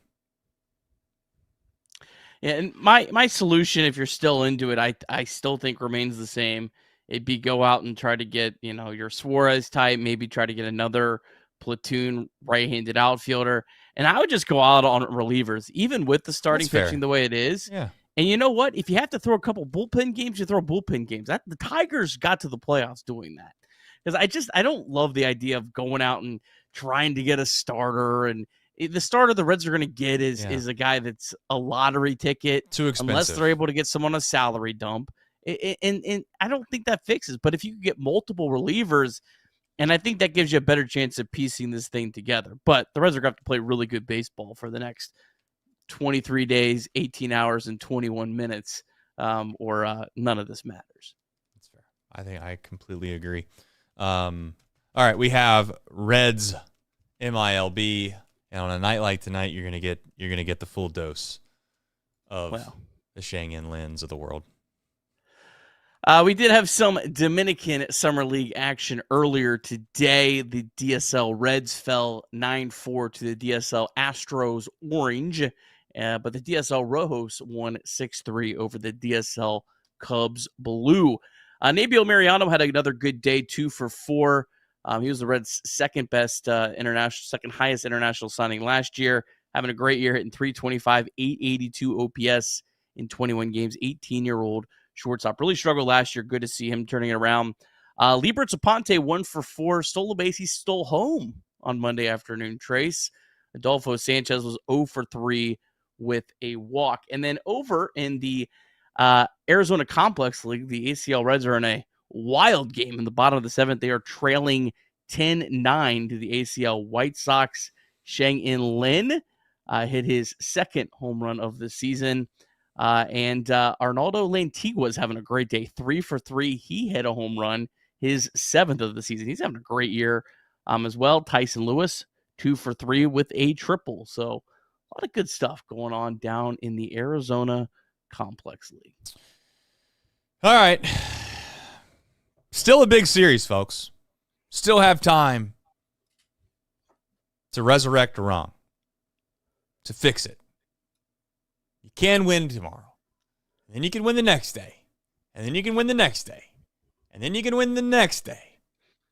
Yeah, and my solution, if you're still into it, I still think remains the same. It'd be go out and try to get, your Suarez type, maybe try to get another platoon right-handed outfielder. And I would just go out on relievers, even with the starting pitching the way it is. Yeah. And you know what? If you have to throw a couple bullpen games, you throw bullpen games. The Tigers got to the playoffs doing that. Because I don't love the idea of going out and trying to get a starter, and the starter the Reds are going to get is a guy that's a lottery ticket. Too expensive. Unless they're able to get someone on a salary dump. And I don't think that fixes. But if you can get multiple relievers, and I think that gives you a better chance of piecing this thing together. But the Reds are going to have to play really good baseball for the next 23 days, 18 hours, and 21 minutes, or none of this matters. That's fair. I think I completely agree. All right, we have Reds MILB. And on a night like tonight, you're gonna get the full dose of the Shang-Yin Lins of the world. We did have some Dominican Summer League action earlier today. The DSL Reds fell 9-4 to the DSL Astros Orange, but the DSL Rojos won 6-3 over the DSL Cubs Blue. Nabil Mariano had another good day, 2 for 4. He was the Reds' second highest international signing last year, having a great year, hitting .325, 882 OPS in 21 games. 18-year-old shortstop. Really struggled last year. Good to see him turning it around. Libertz Aponte, 1 for 4. Stole a base. He stole home on Monday afternoon. Trace. Adolfo Sanchez was 0 for 3 with a walk. And then over in the Arizona Complex League, the ACL Reds are in a wild game in the bottom of the 7th. They are trailing 10-9 to the ACL White Sox. Shang-In Lin hit his second home run of the season. And Arnaldo Lantigua is having a great day. 3 for 3. He hit a home run, his 7th of the season. He's having a great year as well. Tyson Lewis, 2 for 3 with a triple. So a lot of good stuff going on down in the Arizona Complex League. All right. Still a big series, folks. Still have time to resurrect a wrong, to fix it. You can win tomorrow. And then you can win the next day. And then you can win the next day. And then you can win the next day.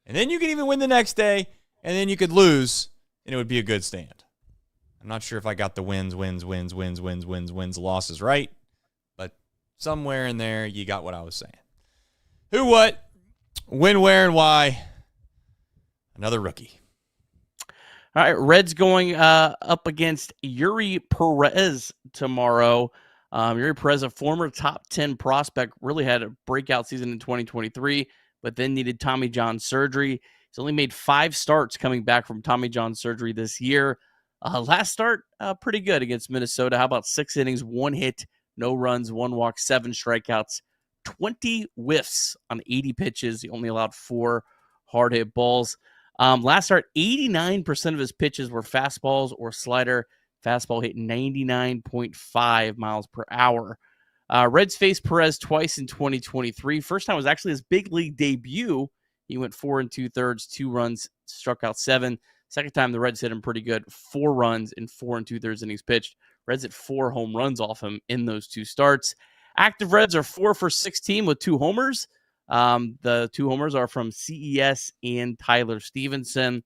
And then you can even win the next day. And then you could lose and it would be a good stand. I'm not sure if I got the wins, losses right, but somewhere in there you got what I was saying. Who, what, when, where, and why? Another rookie. All right, Reds going up against Yuri Perez tomorrow. Yuri Perez, a former top 10 prospect, really had a breakout season in 2023, but then needed Tommy John surgery. He's only made 5 starts coming back from Tommy John surgery this year. Last start, pretty good against Minnesota. How about 6 innings, 1 hit, no runs, 1 walk, 7 strikeouts, 20 whiffs on 80 pitches. He only allowed 4 hard hit balls. Last start, 89% of his pitches were fastballs or slider. Fastball hit 99.5 miles per hour. Reds faced Perez twice in 2023. First time was actually his big league debut. He went 4 2/3, 2 runs, struck out 7. Second time, the Reds hit him pretty good. 4 runs in 4 2/3 innings pitched. Reds hit 4 home runs off him in those 2 starts. Active Reds are 4 for 16 with 2 homers. The 2 homers are from CES and Tyler Stevenson.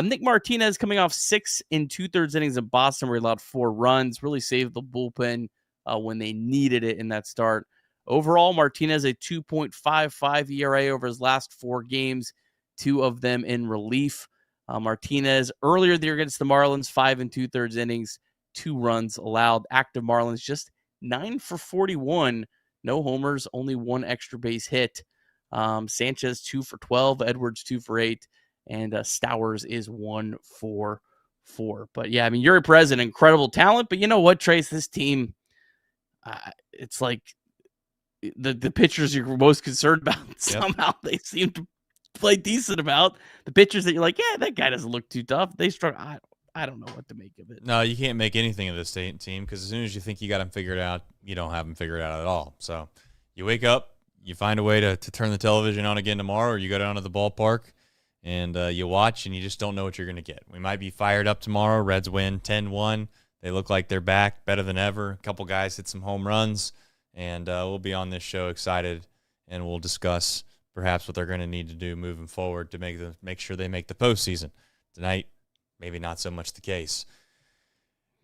Nick Martinez coming off 6 2/3 innings in Boston where he allowed 4 runs. Really saved the bullpen when they needed it in that start. Overall, Martinez a 2.55 ERA over his last 4 games, 2 of them in relief. Martinez earlier there against the Marlins, 5 2/3 innings, 2 runs allowed. Active Marlins just 9 for 41, no homers, only 1 extra base hit. Sanchez 2 for 12, Edwards 2 for 8, and Stowers is 1 for 4. But yeah, I mean, Yuri Perez, an incredible talent, but you know what, Trace, this team, it's like the pitchers you're most concerned about. Somehow they seem to play decent about. The pitchers that you're like, yeah, that guy doesn't look too tough. They struggle. I don't know what to make of it. No, you can't make anything of this team because as soon as you think you got them figured out, you don't have them figured out at all. So you wake up, you find a way to turn the television on again tomorrow, or you go down to the ballpark and you watch, and you just don't know what you're going to get. We might be fired up tomorrow. Reds win 10-1. They look like they're back, better than ever. A couple guys hit some home runs, and we'll be on this show excited, and we'll discuss perhaps what they're going to need to do moving forward to make sure they make the postseason. Tonight, maybe not so much the case.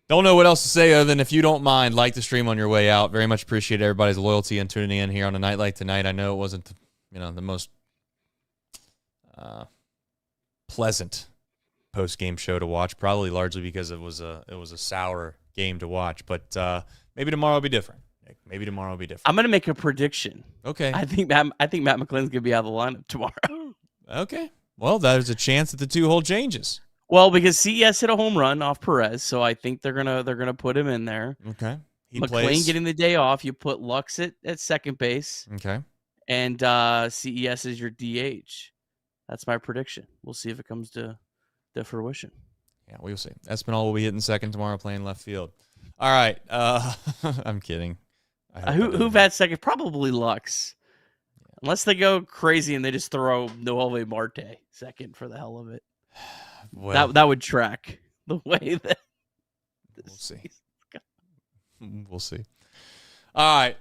Don't know what else to say other than if you don't mind, like the stream on your way out. Very much appreciate everybody's loyalty and tuning in here on a night like tonight. I know it wasn't, the most pleasant post-game show to watch, probably largely because it was a sour game to watch. But maybe tomorrow will be different. Maybe tomorrow will be different. I'm going to make a prediction. Okay. I think Matt McClenn's going to be out of the lineup tomorrow. Okay. Well, there's a chance that the 2-hole changes. Well, because CES hit a home run off Perez, so I think they're gonna put him in there. Okay. McClain getting the day off. You put Lux at second base. Okay. And CES is your DH. That's my prediction. We'll see if it comes to fruition. Yeah, we'll see. Espinal will be hitting second tomorrow, playing left field. All right. I'm kidding. Who bats second? Probably Lux. Yeah. Unless they go crazy and they just throw Noelvi Marte second for the hell of it. Well, that would track the way that we'll see. We'll see. All right.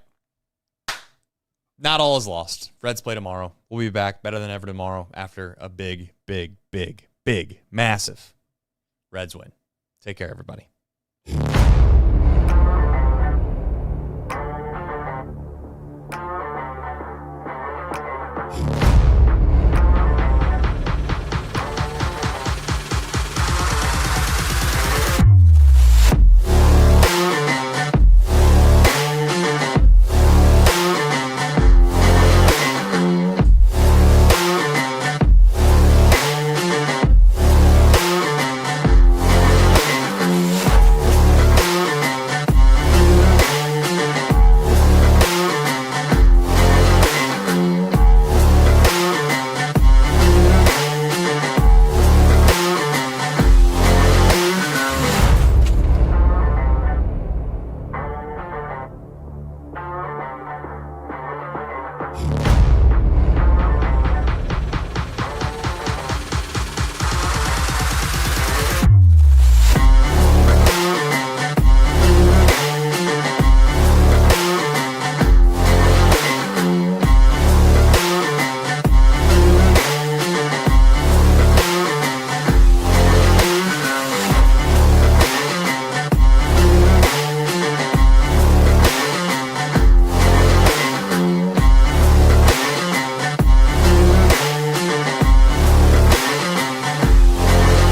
Not all is lost. Reds play tomorrow. We'll be back better than ever tomorrow after a big, massive Reds win. Take care, everybody.